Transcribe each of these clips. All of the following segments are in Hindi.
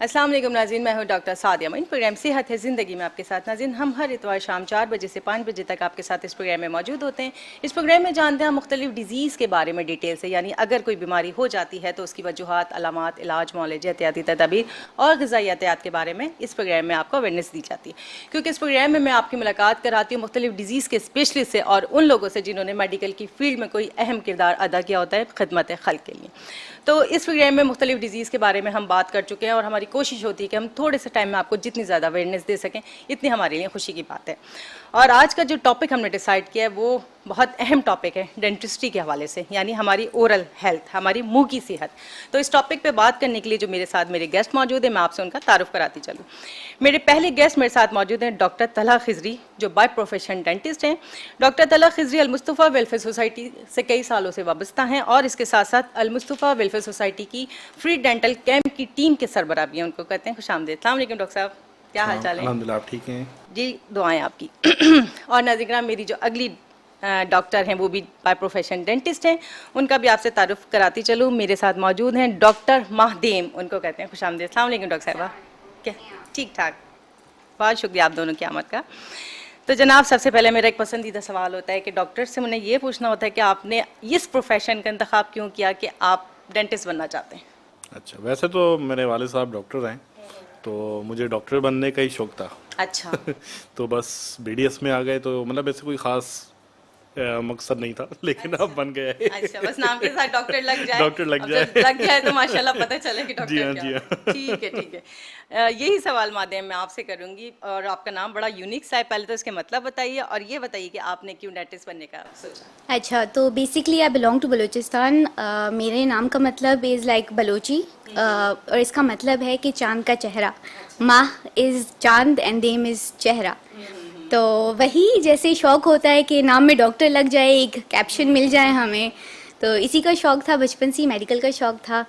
अस्सलाम वालेकुम नाज़रीन, मैं हूँ डॉक्टर सादिया मोइन। प्रोग्राम सेहत है ज़िंदगी में आपके साथ नाज़रीन हम हर इतवार शाम 4 बजे से 5 बजे तक आपके साथ इस प्रोग्राम में मौजूद होते हैं। इस प्रोग्राम में जानते हैं मुख्तलिफ डिजीज़ के बारे में डिटेल से, यानी अगर कोई बीमारी हो जाती है तो उसकी वजूहात, अलामात, इलाज, मौलज, एहतियाती तदाबीर और ग़िज़ाई एहतियात के बारे में इस प्रोग्राम में आपको अवेयरनेस दी जाती है। क्योंकि इस प्रोग्राम में मैं आपकी मुलाकात कराती हूँ मुख्तलिफ डिजीज़ के स्पेशलिस्ट से और उन लोगों से जिन्होंने मेडिकल की फील्ड में कोई अहम किरदार अदा किया होता है खिदमत खल्क के लिए। तो इस प्रोग्राम में मुख्तलिफ डिजीज़ के बारे में हम बात कर चुके हैं और हमारी कोशिश होती है कि हम थोड़े से टाइम में आपको जितनी ज़्यादा अवेयरनेस दे सकें, इतनी हमारे लिए खुशी की बात है। और आज का जो टॉपिक हमने डिसाइड किया है वो बहुत अहम टॉपिक है डेंटिस्ट्री के हवाले से, यानी हमारी ओरल हेल्थ, हमारी मुंह की सेहत। तो इस टॉपिक पे बात करने के लिए जो मेरे साथ मेरे गेस्ट मौजूद हैं, मैं आपसे उनका तारुफ कराती चलूँ। मेरे पहले गेस्ट मेरे साथ मौजूद हैं डॉक्टर तलहा खिजरी, जो बाय प्रोफेशन डेंटिस्ट हैं। Doctor Talha Khizri Al-Mustafa welfare society से कई सालों से वाबस्ता हैं और इसके साथ साथ अल-मुस्तफ़ा वेलफेयर सोसाइटी की फ्री डेंटल कैंप की टीम के सरबराह भी हैं। उनको कहते हैं खुशामदीद। अस्सलाम वालेकुम डॉक्टर साहब, क्या हाल चाल है? अल्हम्दुलिल्लाह, आप ठीक हैं जी, दुआएं आपकी। और नाज़रीन, मेरी जो अगली डॉक्टर हैं वो भी बाय प्रोफेशन डेंटिस्ट हैं, उनका भी आपसे तारुफ कराती चलूँ। मेरे साथ मौजूद हैं डॉक्टर माहदेम, उनको कहते हैं खुशामदीद। अस्सलाम वालेकुम डॉक्टर साहिबा, क्या ठीक ठाक? बहुत शुक्रिया आप दोनों की आमद का। तो जनाब, सबसे पहले मेरा एक पसंदीदा सवाल होता है कि डॉक्टर से मुझे ये पूछना होता है कि आपने इस प्रोफेशन का इंतखाब क्यों किया कि आप डेंटिस्ट बनना चाहते हैं? अच्छा, वैसे तो मेरे वाले साहब डॉक्टर हैं, तो मुझे डॉक्टर बनने का ही शौक था। अच्छा। तो बस बीडीएस में आ गए, तो मतलब ऐसे कोई ख़ास मकसद नहीं था, लेकिन अब बन गया है। अच्छा, बस नाम के साथ डॉक्टर लग जाए। डॉक्टर लग अब जाए। जब लग जाए तो माशाल्लाह पता चले कि जी डॉक्टर हाँ, क्या जी है। हाँ। ठीक है, ठीक है। यही सवाल माध्यम मैं आपसे करूंगी, और आपका नाम बड़ा यूनिक सा है। पहले तो इसके मतलब बताइए और ये बताइए कि आपने क्यों डेंटिस्ट बनने का सोचा? अच्छा, तो basically I belong to Balochistan. मेरे नाम का मतलब इज़ लाइक बलोची, और इसका मतलब है कि चांद का चेहरा। माह इज़ चांद एंड देम इज़ चेहरा। तो वही जैसे शौक़ होता है कि नाम में डॉक्टर लग जाए, एक कैप्शन मिल जाए हमें, तो इसी का शौक़ था, बचपन से ही मेडिकल का शौक़ था।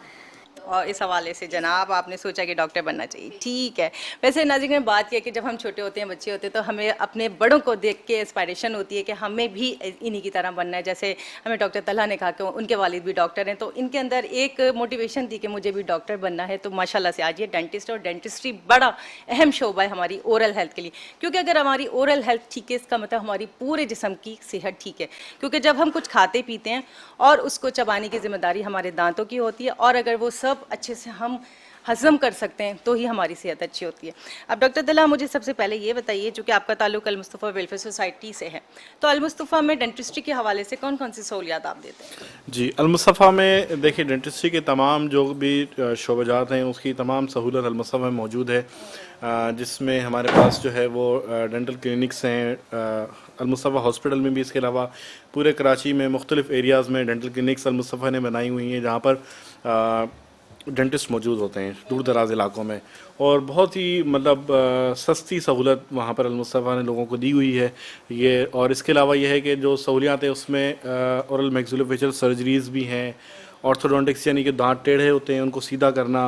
और इस हवाले से जनाब आपने सोचा कि डॉक्टर बनना चाहिए, ठीक है। वैसे नाज़रीन ने बात किया कि जब हम छोटे होते हैं, बच्चे होते हैं, तो हमें अपने बड़ों को देख के इंस्पायरेशन होती है कि हमें भी इन्हीं की तरह बनना है। जैसे हमें डॉक्टर तलहा ने कहा कि उनके वालिद भी डॉक्टर हैं, तो इनके अंदर एक मोटिवेशन थी कि मुझे भी डॉक्टर बनना है। तो माशाल्लाह से आज ये डेंटिस्ट, और डेंटिस्ट्री बड़ा अहम शोबा है हमारी ओरल हेल्थ के लिए, क्योंकि अगर हमारी ओरल हेल्थ ठीक है, इसका मतलब हमारी पूरे जिस्म की सेहत ठीक है। क्योंकि जब हम कुछ खाते पीते हैं और उसको चबाने की जिम्मेदारी हमारे दांतों की होती है, और अगर वो सब अच्छे से हम हजम कर सकते हैं तो ही हमारी सेहत अच्छी होती है। अब डॉक्टर तलहा, मुझे सबसे पहले ये बताइए, जो कि आपका ताल्लुक अल-मुस्तफ़ा वेलफेयर सोसाइटी से है, तो अल-मुस्तफ़ा में डेंटिस्ट्री के हवाले से कौन कौन सी सहूलियात आप देते हैं? जी, अल-मुस्तफ़ा में देखिए, डेंटिस्ट्री के तमाम जो भी शोबाजात हैं, उसकी तमाम सहूलत अल-मुस्तफ़ा में मौजूद है, जिसमें हमारे पास जो है वो डेंटल क्लिनिक्स हैं अल-मुस्तफ़ा हॉस्पिटल में भी। इसके अलावा पूरे कराची में मुख्तलिफ़ एरियाज़ में डेंटल क्लिनिक्स अल-मुस्तफ़ा ने बनाई हुई हैं, जहाँ पर डेंटिस्ट मौजूद होते हैं दूर दराज इलाकों में, और बहुत ही मतलब सस्ती सहूलत वहाँ पर अल-मुस्तफ़ा ने लोगों को दी हुई है ये। और इसके अलावा ये है कि जो सहूलियात है उसमें ओरल मैक्सिलोफेशियल सर्जरीज़ भी हैं, ऑर्थोडोंटिक्स यानी कि दांत टेढ़े होते हैं उनको सीधा करना,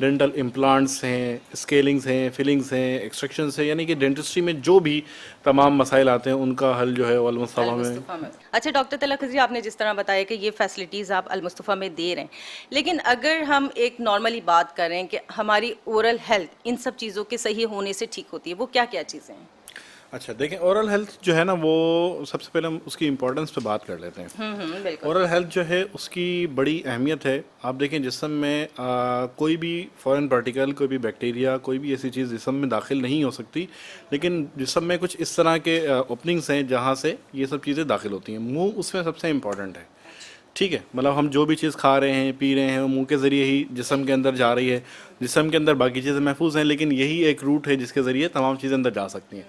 डेंटल इम्प्लांट्स हैं, स्केलिंग्स हैं, फिलिंग्स हैं, एक्सट्रैक्शंस हैं, यानी कि डेंटिस्ट्री में जो भी तमाम मसाइल आते हैं उनका हल जो है वो अल-मुस्तफ़ा में। अच्छा डॉक्टर तलहा खिजरी, आपने जिस तरह बताया कि ये फैसिलिटीज़ आप अल-मुस्तफ़ा में दे रहे हैं, लेकिन अगर हम एक नॉर्मली बात करें कि हमारी ओरल हेल्थ इन सब चीज़ों के सही होने से ठीक होती है, वो क्या क्या चीज़ें हैं? अच्छा, देखें, ओरल हेल्थ जो है ना, वो सबसे पहले हम उसकी इम्पोर्टेंस पे बात कर लेते हैं। बिल्कुल। ओरल हेल्थ जो है उसकी बड़ी अहमियत है। आप देखें, जिस्म में कोई भी फॉरेन पार्टिकल, कोई भी बैक्टीरिया, कोई भी ऐसी चीज़ जिस्म में दाखिल नहीं हो सकती, लेकिन जिस्म में कुछ इस तरह के ओपनिंग्स हैं जहाँ से ये सब चीज़ें दाखिल होती हैं। मुंह उसमें सबसे इम्पॉर्टेंट है, ठीक है। मतलब हम जो भी चीज़ खा रहे हैं, पी रहे हैं, वो मुंह के ज़रिए ही जिस्म के अंदर जा रही है। जिस्म के अंदर बाकी चीज़ें महफूज हैं, लेकिन यही एक रूट है जिसके ज़रिए तमाम चीज़ें अंदर जा सकती हैं।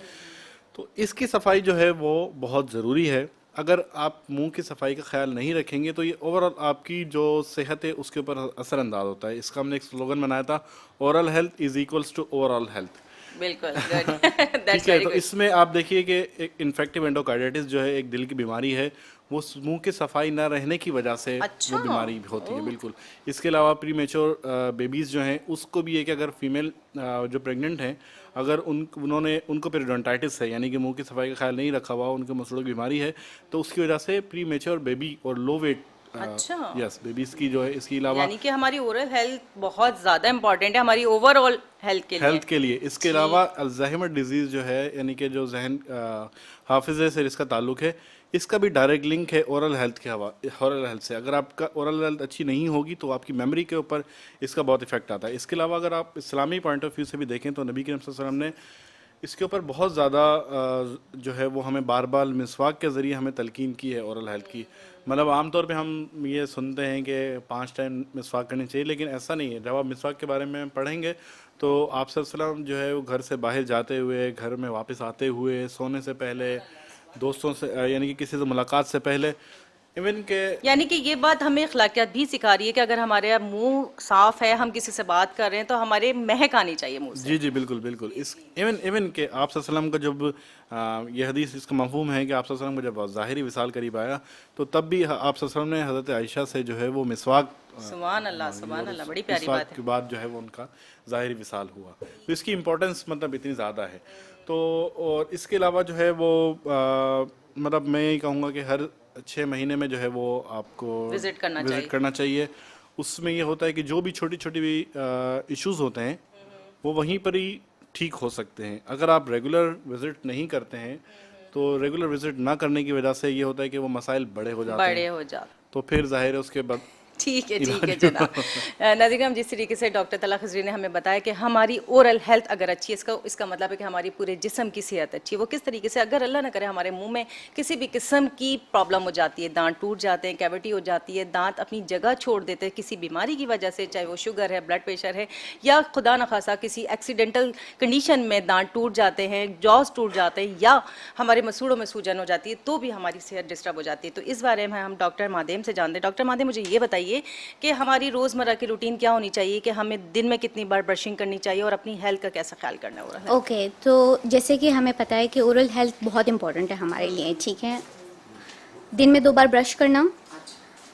तो इसकी सफाई जो है वो बहुत ज़रूरी है। अगर आप मुंह की सफाई का ख्याल नहीं रखेंगे तो ये ओवरऑल आपकी जो सेहत है उसके ऊपर असरअंदाज होता है। इसका हमने एक स्लोगन बनाया था, oral health is equals to overall health. बिल्कुल। ठीक है, तो इसमें आप देखिए कि एक इन्फेक्टिव एंडोकार्डाइटिस जो है एक दिल की बीमारी है, वो मुंह की सफाई ना रहने की वजह से अच्छा। वो बीमारी होती है, बिल्कुल। इसके अलावा प्री मेच्योर बेबीज़ जो हैं उसको भी है कि अगर फीमेल जो प्रेग्नेंट हैं, अगर उनको पेरिडोंटाइटिस है, यानी कि मुंह की सफाई का ख्याल नहीं रखा हुआ, उनको मसूड़ों की बीमारी है, तो उसकी वजह से प्री मेच्योर बेबी और लो वेट अच्छा। यस, बेबीज की जो है, इसके अलावा यानी कि हमारी ओरल हेल्थ बहुत ज़्यादा इम्पोर्टेंट है हमारी ओवरऑल हेल्थ के लिए। हेल्थ के लिए। इसके अलावा अल्जाइमर डिजीज़ जो है, यानी कि जो जहन हाफिज़े से इसका ताल्लुक है, इसका भी डायरेक्ट लिंक है ओरल हेल्थ के हवा ओरल हेल्थ से। अगर आपका ओरल हेल्थ अच्छी नहीं होगी तो आपकी मेमोरी के ऊपर इसका बहुत इफेक्ट आता है। इसके अलावा अगर आप इस्लामी पॉइंट ऑफ व्यू से भी देखें तो नबी करीम सल्लल्लाहु अलैहि वसल्लम ने इसके ऊपर बहुत ज़्यादा जो है वो हमें बार बार मिसवाक के ज़रिए हमें तलकीन की है ओरल हेल्थ की। मतलब आमतौर पे हम ये सुनते हैं कि 5 टाइम मिसवाक करनी चाहिए, लेकिन ऐसा नहीं है। जब आप मिसवाक के बारे में पढ़ेंगे तो आप सल्लल्लाहु अलैहि वसल्लम जो है वो घर से बाहर जाते हुए, घर में वापस आते हुए, सोने से पहले, दोस्तों से यानी कि किसी से मुलाकात से पहले, इवन के यानी कि ये बात हमें अखलाकियात भी सिखा रही है कि अगर हमारे मुंह साफ है, हम किसी से बात कर रहे हैं तो हमारे महक आनी चाहिए मुंह से। जी जी बिल्कुल बिल्कुल। इस इवन के आप सल्लल्लाहु अलैहि वसल्लम का जब ये हदीस इसका मफहूम है कि आप सल्लल्लाहु अलैहि वसल्लम को जब ज़ाहिरी विसाल करीब आया तो तब भी आप सल्लल्लाहु अलैहि वसल्लम ने हज़रत आयशा से जो है वो मिसवाक सुभान अल्लाह, बड़ी प्यारी मिसवाक बात है। के बाद जो है वो उनका ज़ाहिरी विसाल हुआ। तो इसकी इम्पोर्टेंस मतलब इतनी ज़्यादा है। तो और इसके अलावा जो है वो मतलब मैं यही कहूँगा कि हर 6 महीने में जो है वो आपको विजिट करना विजिट चाहिए। करना चाहिए। उसमें ये होता है कि जो भी छोटी छोटी भी इश्यूज होते हैं वो वहीं पर ही ठीक हो सकते हैं। अगर आप रेगुलर विजिट नहीं करते हैं तो रेगुलर विजिट ना करने की वजह से ये होता है कि वो मसाइल बड़े हो जाते बड़े हैं, हो जाते। तो फिर जाहिर है उसके बाद ठीक है जनाब। नाज़रीन, हम जिस तरीके से डॉक्टर तला खजरी ने हमें बताया कि हमारी ओरल हेल्थ अगर अच्छी है, इसका मतलब है कि हमारी पूरे जिस्म की सेहत अच्छी है। वो किस तरीके से, अगर अल्लाह ना करे हमारे मुंह में किसी भी किस्म की प्रॉब्लम हो जाती है, दांत टूट जाते हैं, कैविटी हो जाती है, दांत अपनी जगह छोड़ देते हैं किसी बीमारी की वजह से, चाहे वो शुगर है, ब्लड प्रेशर है, या खुदा न खासा किसी एक्सीडेंटल कंडीशन में दांत टूट जाते हैं, जॉज टूट जाते हैं, या हमारे मसूड़ों में सूजन हो जाती है, तो भी हमारी सेहत डिस्टर्ब हो जाती है। तो इस बारे में हम डॉक्टर मादेम से जानते हैं। डॉक्टर मादेम, मुझे ये बताइए कि हमारी रोज़मर्रा की रूटीन क्या होनी चाहिए, कि हमें दिन में कितनी बार ब्रशिंग करनी चाहिए और अपनी हेल्थ का कैसा ख्याल करना हो रहा है। ओके, तो जैसे कि हमें पता है कि ओरल हेल्थ बहुत इंपॉर्टेंट है हमारे लिए, ठीक है। दिन में 2 बार ब्रश करना,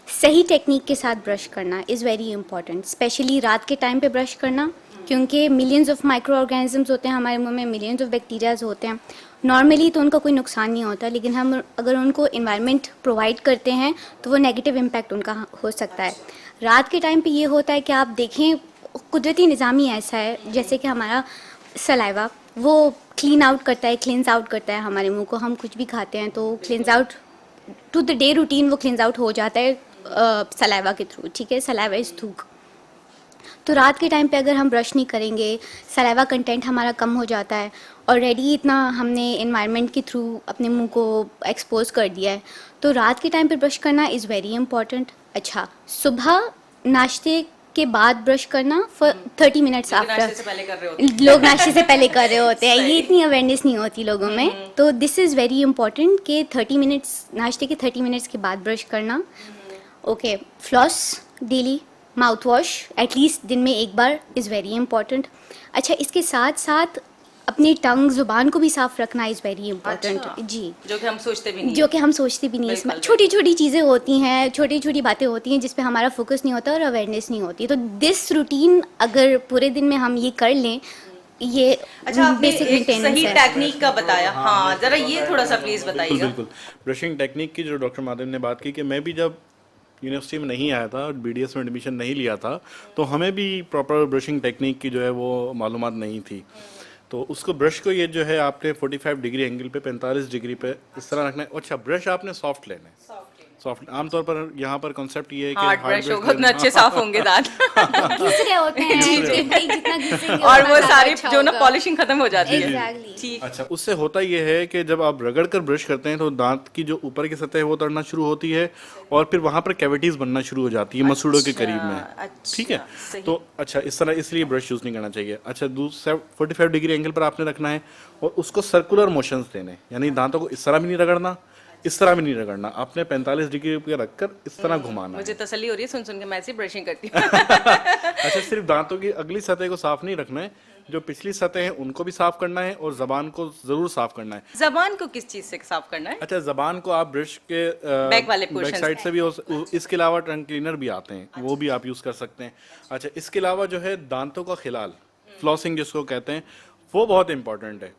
सही टेक्निक के साथ ब्रश करना इज़ वेरी इंपॉर्टेंट। स्पेशली रात के टाइम पे ब्रश करना, क्योंकि मिलियंस ऑफ माइक्रो ऑर्गेनिजम्स होते हैं हमारे मुंह में, मिलियंस ऑफ बैक्टीरियाज होते हैं। नॉर्मली तो उनका कोई नुकसान नहीं होता, लेकिन हम अगर उनको इन्वायरमेंट प्रोवाइड करते हैं तो वो नेगेटिव इम्पैक्ट उनका हो सकता है। रात के टाइम पे ये होता है कि आप देखें, कुदरती निज़ाम ही ऐसा है, जैसे कि हमारा सलाइवा वो क्लीन आउट करता है, क्लींस आउट करता है हमारे मुंह को। हम कुछ भी खाते हैं तो cleans out to the day routine, वो क्लींस आउट हो जाता है सलाइवा के थ्रू, ठीक है। सलाइवा इज़ थूक। तो रात के टाइम पे अगर हम ब्रश नहीं करेंगे, सलाइवा कंटेंट हमारा कम हो जाता है। ऑलरेडी इतना हमने एनवायरनमेंट के थ्रू अपने मुंह को एक्सपोज कर दिया है, तो रात के टाइम पे ब्रश करना इज़ वेरी इंपॉर्टेंट। अच्छा, सुबह नाश्ते के बाद ब्रश करना फॉर 30 मिनट्स नाश्ते आफ्टर। से पहले कर रहे होते हैं। लोग नाश्ते से पहले कर रहे होते हैं, ये इतनी अवेयरनेस नहीं होती लोगों में। तो दिस इज़ वेरी इंपॉर्टेंट कि 30 मिनट्स, नाश्ते के 30 मिनट्स के बाद ब्रश करना। Okay, floss daily, mouth wash at least दिन में 1 बार इज़ वेरी इंपॉर्टेंट। अच्छा, इसके साथ साथ अपनी टंग, ज़ुबान को भी साफ़ रखना इज़ वेरी इंपॉर्टेंट। अच्छा, जी, जो कि हम सोचते भी नहीं जो कि हम सोचते भी नहीं। इसमें बिल्कुल, छोटी छोटी चीज़ें होती हैं, छोटी छोटी बातें होती हैं जिस पे हमारा फोकस नहीं होता और अवेयरनेस नहीं होती। तो दिस रूटीन अगर पूरे दिन में हम ये कर लें, ये अच्छा, आपने बेसिक एक मेंटेनेंस सही है। टेक्निक का बताया, हाँ जरा ये थोड़ा सा प्लीज बिल्कुल बताइएगा। बिल्कुल। ब्रशिंग टेक्निक की जो डॉक्टर माधव ने बात की, कि मैं भी जब यूनिवर्सिटी में नहीं आया था और बीडीएस में एडमिशन नहीं लिया था तो हमें भी प्रॉपर ब्रशिंग टेक्निक की जो है वो मालूमात नहीं थी। तो उसको ब्रश को ये जो है आपने 45 डिग्री एंगल पे 45 डिग्री पे इस तरह रखना है। अच्छा, ब्रश आपने सॉफ्ट लेना है, सॉफ्ट। आमतौर पर यहाँ पर कॉन्सेप्ट ये है कि हार्ड ब्रश होगा उतना अच्छे साफ होंगे दांत। घिस रहे होते हैं कि भाई जितना घिसेंगे और उतना वो ज़्यादा सारी अच्छा जो ना होगा। पॉलिशिंग खत्म हो जाती है। Exactly. ठीक। अच्छा, उससे होता ये है कि जब आप रगड़ कर ब्रश करते हैं तो दांत की जो ऊपर की सतह है वो उतरना शुरू होती है और फिर वहाँ पर कैविटीज बनना शुरू हो जाती है मसूड़ों के करीब में। अच्छा, ठीक है, सही। तो अच्छा इस तरह इसलिए ब्रश यूज़ नहीं करना चाहिए। अच्छा, दूसरा 45 डिग्री एंगल पर आपने रखना है और उसको सर्कुलर मोशंस देने, यानी दांतों को इस तरह भी नहीं रगड़ना, इस तरह भी नहीं रगड़ना, आपने 45 डिग्री पे रखकर इस तरह घुमाना है। मुझे तसल्ली हो रही है सुन सुन के, मैं ऐसी ब्रशिंग करती हूँ। अच्छा, सिर्फ दांतों की अगली सतह को साफ नहीं रखना है, जो पिछली सतह है उनको भी साफ करना है और जबान को जरूर साफ करना है। जबान को किस चीज से साफ करना है? अच्छा, जबान को आप ब्रश के बैक वाले portion बैक साइड से भी इसके अलावा टंग क्लीनर भी आते हैं, वो भी आप यूज कर सकते हैं। अच्छा, इसके अलावा जो है दांतों का खिलाल, फ्लॉसिंग जिसको कहते हैं, वो बहुत इंपॉर्टेंट है।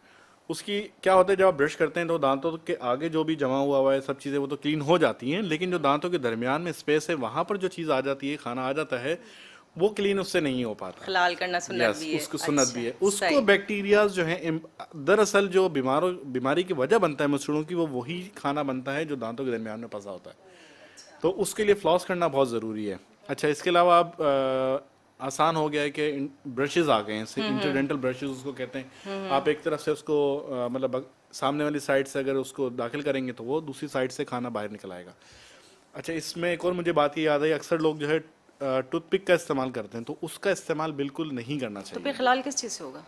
उसकी क्या होता है, जब आप ब्रश करते हैं तो दांतों के आगे जो भी जमा हुआ है सब चीज़ें वो तो क्लीन हो जाती हैं, लेकिन जो दांतों के दरमियान में स्पेस है वहाँ पर जो चीज़ आ जाती है, खाना आ जाता है, वो क्लीन उससे नहीं हो पाता। खलाल करना सुन्नत यस, भी है। उसको सुन्नत भी है। अच्छा, उसको सही। बैक्टीरियाज जो है, दरअसल जो बीमारी की वजह बनता है मसूड़ों की, वो वही खाना बनता है जो दांतों के दरमियान में फंसा होता है। तो उसके लिए फ्लॉस करना बहुत ज़रूरी है। अच्छा, इसके अलावा आप आसान हो गया है कि ब्रशेज आ गए हैं, इंटरडेंटल ब्रशेज उसको कहते हैं। आप एक तरफ से उसको मतलब सामने वाली साइड से अगर उसको दाखिल करेंगे तो वो दूसरी साइड से खाना बाहर निकल आएगा। अच्छा, इसमें एक और मुझे बात ये याद आई, अक्सर लोग जो है टूथपिक का इस्तेमाल करते हैं, तो उसका इस्तेमाल बिल्कुल नहीं करना तो फिर चाहिए। खलाल किस चीज़ से होगा?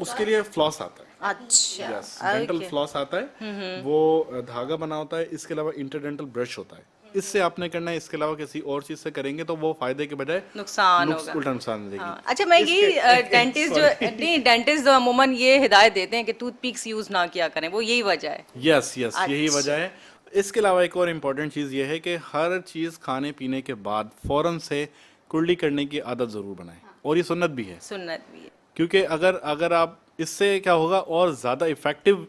उसके लिए फ्लॉस आता है। अच्छा, यस, डेंटल ओके। फ्लॉस आता है, वो धागा बना होता है। इसके अलावा इंटरडेंटल ब्रश होता है, इससे आपने करना है। इसके अलावा किसी और चीज से करेंगे तो वो फायदे के बजाय नुकसान होगा। उल्टा नुकसान देगी। हाँ। अच्छा, मैं ये डेंटिस्ट जो नहीं, डेंटिस्ट जो अमूमन ये हिदायत देते हैं कि टूथपिक्स यूज ना किया करें, वो यही वजह है। यस यस, यही अच्छा। वजह है। इसके अलावा एक और इम्पोर्टेंट चीज़ ये है कि हर चीज़ खाने पीने के बाद फौरन से कुल्ली करने की आदत ज़रूर बनाएं, और ये सुन्नत भी है। सुन्नत भी है। क्योंकि अगर आप इससे क्या होगा, और ज़्यादा इफेक्टिव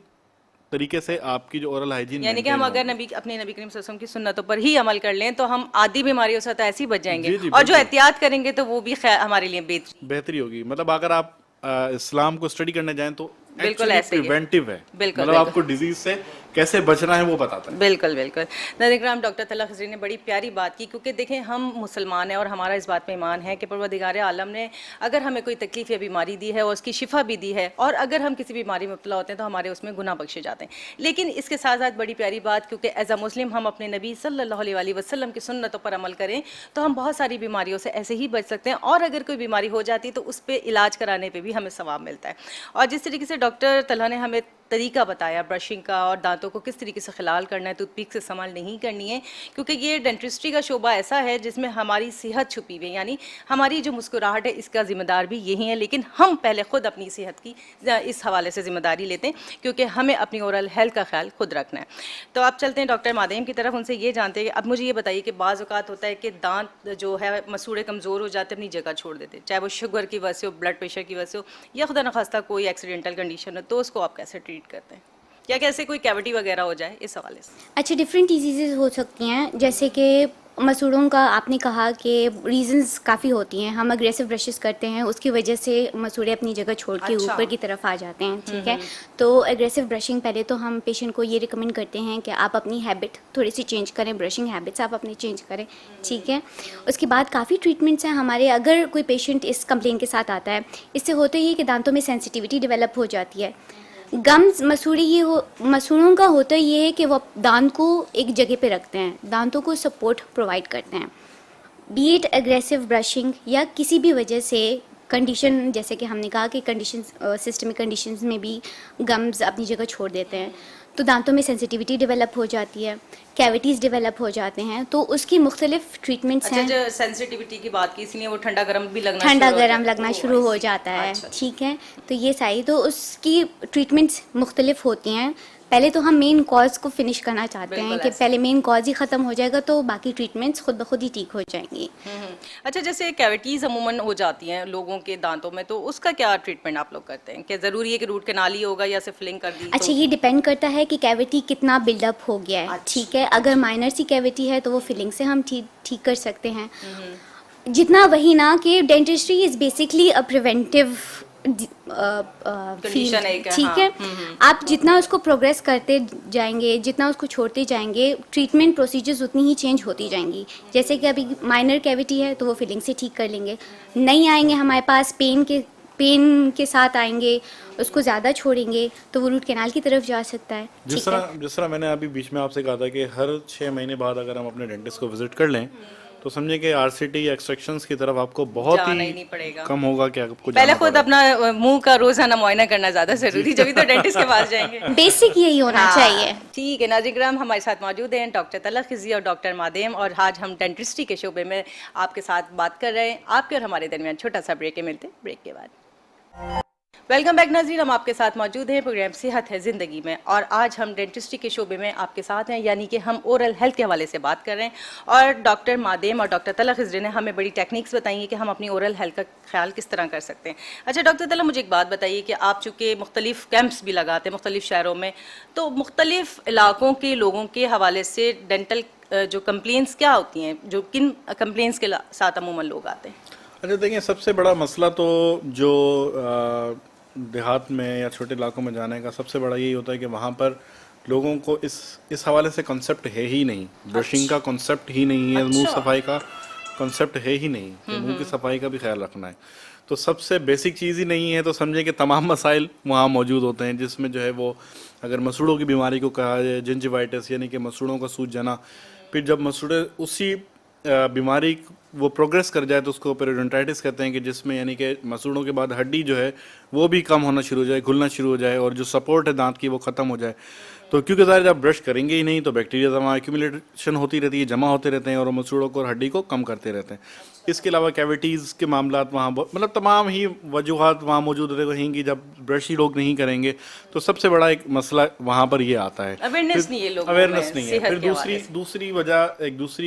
तरीके से आपकी जो ओरल हाइजीन, यानी कि हम अगर अपने नबी करीम सल्लल्लाहु अलैहि वसल्लम की सुन्नतों पर ही अमल कर लें तो हम आदि बीमारियों से तो ऐसे ही बच जाएंगे, जी, जी, और जो बिल्कुल। एहतियात करेंगे तो वो भी हमारे लिए बेहतरी होगी। मतलब अगर आप इस्लाम को स्टडी करने जाएं तो बिल्कुल एक्चुअली ऐसे ही है। प्रिवेंटिव है। बिल्कुल, मतलब बिल्कुल। आपको डिजीज से कैसे बचना है वो बताता है। बिल्कुल बिल्कुल। नाज़रीन, डॉक्टर तलत खज़री ने बड़ी प्यारी बात की, क्योंकि देखें हम मुसलमान हैं और हमारा इस बात में ईमान है कि परवरदिगार आलम ने अगर हमें कोई तकलीफ़ या बीमारी दी है और उसकी शिफा भी दी है, और अगर हम किसी बीमारी में मुब्तला होते हैं तो हमारे उसमें गुनाह बख्शे जाते हैं। लेकिन इसके साथ साथ बड़ी प्यारी बात, क्योंकि एज अ मुस्लिम हम अपने नबी सल्लल्लाहु अलैहि वसल्लम की सुन्नतों पर अमल करें तो हम बहुत सारी बीमारियों से ऐसे ही बच सकते हैं, और अगर कोई बीमारी हो जाती है तो उस पर इलाज कराने पर भी हमें सवाब मिलता है। और जिस तरीके से डॉक्टर तलहा ने हमें तरीका बताया ब्रशिंग का, और दांतों को किस तरीके से खिलाल करना है, टूथपिक से इस्तेमाल नहीं करनी है, क्योंकि ये डेंटिस्ट्री का शोबा ऐसा है जिसमें हमारी सेहत छुपी हुई है, यानी हमारी जो मुस्कुराहट है इसका ज़िम्मेदार भी यही है। लेकिन हम पहले ख़ुद अपनी सेहत की इस हवाले से ज़िम्मेदारी लेते हैं, क्योंकि हमें अपनी ओरल हेल्थ का ख्याल खुद रखना है। तो आप चलते हैं डॉक्टर मादेम की तरफ, उनसे ये जानते हैं। अब मुझे ये बताइए कि बाज़ औक़ात होता है कि दांत जो है मसूड़े कमज़ोर हो जाते, अपनी जगह छोड़ देते, चाहे वो शुगर की वजह से हो, ब्लड प्रेशर की वजह से हो, या खुदा न खास्ता कोई एक्सीडेंटल कंडीशन हो, तो उसको आप कैसे ट्रीट करते हैं? या कैसे कोई कैविटी वगैरह हो जाए, इस हवाले से? अच्छा, डिफरेंट डिजीज़ेज़ हो सकती हैं, जैसे कि मसूड़ों का आपने कहा कि रीजंस काफ़ी होती हैं। हम अग्रेसिव ब्रशेस करते हैं, उसकी वजह से मसूड़े अपनी जगह छोड़ के अच्छा। ऊपर की तरफ आ जाते हैं, ठीक है। तो एग्रेसिव ब्रशिंग, पहले तो हम पेशेंट को ये रिकमेंड करते हैं कि आप अपनी हैबिट थोड़ी सी चेंज करें, ब्रशिंग हैबिट्स आप अपनी चेंज करें, ठीक है। उसके बाद काफ़ी ट्रीटमेंट्स हैं हमारे। अगर कोई पेशेंट इस कंप्लेन के साथ आता है, इससे होता ही है कि दांतों में सेंसिटिविटी डेवलप हो जाती है। गम्स मसूड़ों का होता ये है कि वो दांत को एक जगह पे रखते हैं, दांतों को सपोर्ट प्रोवाइड करते हैं। बी इट एग्रेसिव ब्रशिंग या किसी भी वजह से कंडीशन, जैसे कि हमने कहा कि कंडीशंस, सिस्टमिक कंडीशंस में भी गम्स अपनी जगह छोड़ देते हैं, तो दांतों में सेंसिटिविटी डेवलप हो जाती है, कैविटीज़ डेवलप हो जाते हैं। तो उसकी मुख्तलिफ ट्रीटमेंट्स अच्छा, हैं। जो सेंसिटिविटी की बात की, इसलिए वो ठंडा गर्म भी लगना ठंडा शुरू हो गर्म जाता है। लगना ओह, शुरू हो I see। जाता है, अच्छा, ठीक है। तो ये सारी, तो उसकी ट्रीटमेंट्स मुख्तलिफ होती हैं। पहले तो हम मेन कॉज को फिनिश करना चाहते हैं बिल्कुल कि ऐसे। पहले मेन कॉज ही ख़त्म हो जाएगा तो बाकी ट्रीटमेंट्स खुद ब खुद ही ठीक हो जाएंगी। अच्छा, जैसे कैविटीज़ अमूमन हो जाती हैं लोगों के दांतों में, तो उसका क्या ट्रीटमेंट आप लोग करते हैं? क्या ज़रूरी है कि रूट कैनाल ही होगा या सिर्फ फिलिंग कर दी? अच्छा, ये डिपेंड करता है कि कैविटी कितना बिल्डअप हो गया है, अच्छा, ठीक है। अगर माइनर सी कैविटी है तो वो फिलिंग से हम ठीक कर सकते हैं। जितना, वही ना कि dentistry is basically a preventive Condition है क्या? ठीक हाँ। है। आप जितना उसको प्रोग्रेस करते जाएंगे, जितना उसको छोड़ते जाएंगे, ट्रीटमेंट प्रोसीजर्स उतनी ही चेंज होती जाएंगी। जैसे कि अभी माइनर कैविटी है तो वो फिलिंग से ठीक कर लेंगे, नहीं आएंगे हमारे पास, पेन के साथ आएंगे, उसको ज़्यादा छोड़ेंगे तो वो रूट कैनाल की तरफ जा सकता है, जिस ठीक है। तरह मैंने अभी बीच में आपसे कहा था कि हर 6 महीने बाद अगर हम अपने डेंटिस्ट को विजिट कर लें तो समझे कि आरसीटी एक्सट्रैक्शंस की तरफ आपको बहुत जाना ही ही नहीं पड़ेगा। कम होगा कि आपको पहले जाना खुद पड़ेगा। अपना मुंह का रोजाना मुआयना करना ज़्यादा ज़रूरी, जब तो डेंटिस्ट के पास जाएंगे। बेसिक यही होना हाँ, चाहिए। ठीक है। नाज़रीन किराम, हमारे साथ मौजूद हैं डॉक्टर तलत खज़री और डॉक्टर मादेम, और आज हम डेंटिस्ट्री के शोबे में आपके साथ बात कर रहे हैं। आपके और हमारे दरमियान छोटा सा ब्रेक है, मिलते हैं ब्रेक के बाद। वेलकम बैक नाज़रीन, हम आपके साथ मौजूद हैं प्रोग्राम सेहत है ज़िंदगी में, और आज हम डेंटिस्ट्री के शोबे में आपके साथ हैं, यानी कि हम ओरल हेल्थ के हवाले से बात कर रहे हैं। और डॉक्टर मादेम और डॉक्टर तला खिज़री ने हमें बड़ी टेक्निक्स बताई हैं कि हम अपनी ओरल हेल्थ का ख्याल किस तरह कर सकते हैं। अच्छा डॉक्टर तला, मुझे एक बात बताइए कि आप चूँकि मुख्तलिफ कैंप्स भी लगाते हैं मुख्तलिफ शहरों में, तो मुख्तलिफ इलाकों के लोगों के हवाले से डेंटल जो कंप्लेंट्स क्या होती हैं, जो किन कंप्लेंट्स के साथ अमूमन लोग आते हैं? अच्छा देखिए, सबसे बड़ा मसला तो जो देहात में या छोटे इलाकों में जाने का सबसे बड़ा यही होता है कि वहाँ पर लोगों को इस हवाले से कॉन्सेप्ट है ही नहीं, ब्रशिंग का कॉन्सेप्ट ही नहीं है, मुंह सफाई का कॉन्सेप्ट है ही नहीं कि मुंह की सफाई का भी ख्याल रखना है। तो सबसे बेसिक चीज़ ही नहीं है, तो समझे कि तमाम मसाइल वहाँ मौजूद होते हैं, जिसमें जो है वो अगर मसूड़ों की बीमारी को कहा जाए, जिंजिवाइटिस यानी कि मसूड़ों का सूज जाना, फिर जब मसूड़े उसी बीमारी वो प्रोग्रेस कर जाए तो उसको पेरियोडोंटाइटिस कहते हैं, कि जिसमें यानी कि मसूड़ों के बाद हड्डी जो है वो भी कम होना शुरू हो जाए, घुलना शुरू हो जाए, और जो सपोर्ट है दांत की वो ख़त्म हो जाए। तो क्योंकि ज़ाहिर जब ब्रश करेंगे ही नहीं तो बैक्टीरिया जमा एक्यूमुलेशन होती रहती है, जमा होते रहते हैं, और मसूड़ों को और हड्डी को कम करते रहते हैं। इसके अलावा कैविटीज़ के मामला वहाँ मतलब तमाम ही वजूहात वहाँ मौजूद रहेंगी जब ब्रश ही लोग नहीं करेंगे। तो सबसे बड़ा एक मसला वहाँ पर ये आता है, अवेयरनेस नहीं है लोगों में, अवेयरनेस नहीं है। सेहत फिर के हवाले से। दूसरी वजह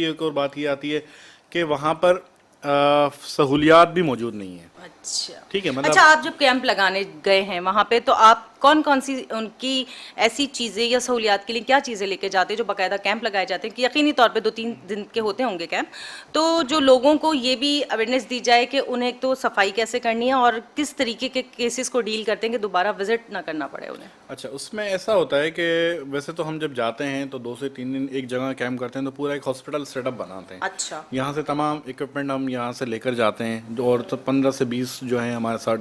एक और बात ये आती है कि वहाँ पर सहूलियात भी मौजूद नहीं है। अच्छा ठीक है, मतलब अच्छा, आप जब कैंप लगाने गए हैं वहाँ पे, तो आप कौन कौन सी उनकी ऐसी चीज़ें या सहूलियात के लिए क्या चीज़ें लेके जाते हैं जो बाकायदा कैंप लगाए जाते हैं, कि यकीनी तौर पे 2-3 दिन के होते होंगे कैंप, तो जो लोगों को ये भी अवेयरनेस दी जाए कि उन्हें एक तो सफाई कैसे करनी है और किस तरीके के केसेस को डील करते हैं कि दोबारा विजिट ना करना पड़े उन्हें? अच्छा, उसमें ऐसा होता है कि वैसे तो हम जब जाते हैं तो 2 से 3 दिन एक जगह कैंप करते हैं, तो पूरा एक हॉस्पिटल सेटअप बनाते हैं। अच्छा, यहाँ से तमाम इक्विपमेंट हम यहाँ से लेकर जाते हैं, और तो 15 से 20 जो है हमारे साथ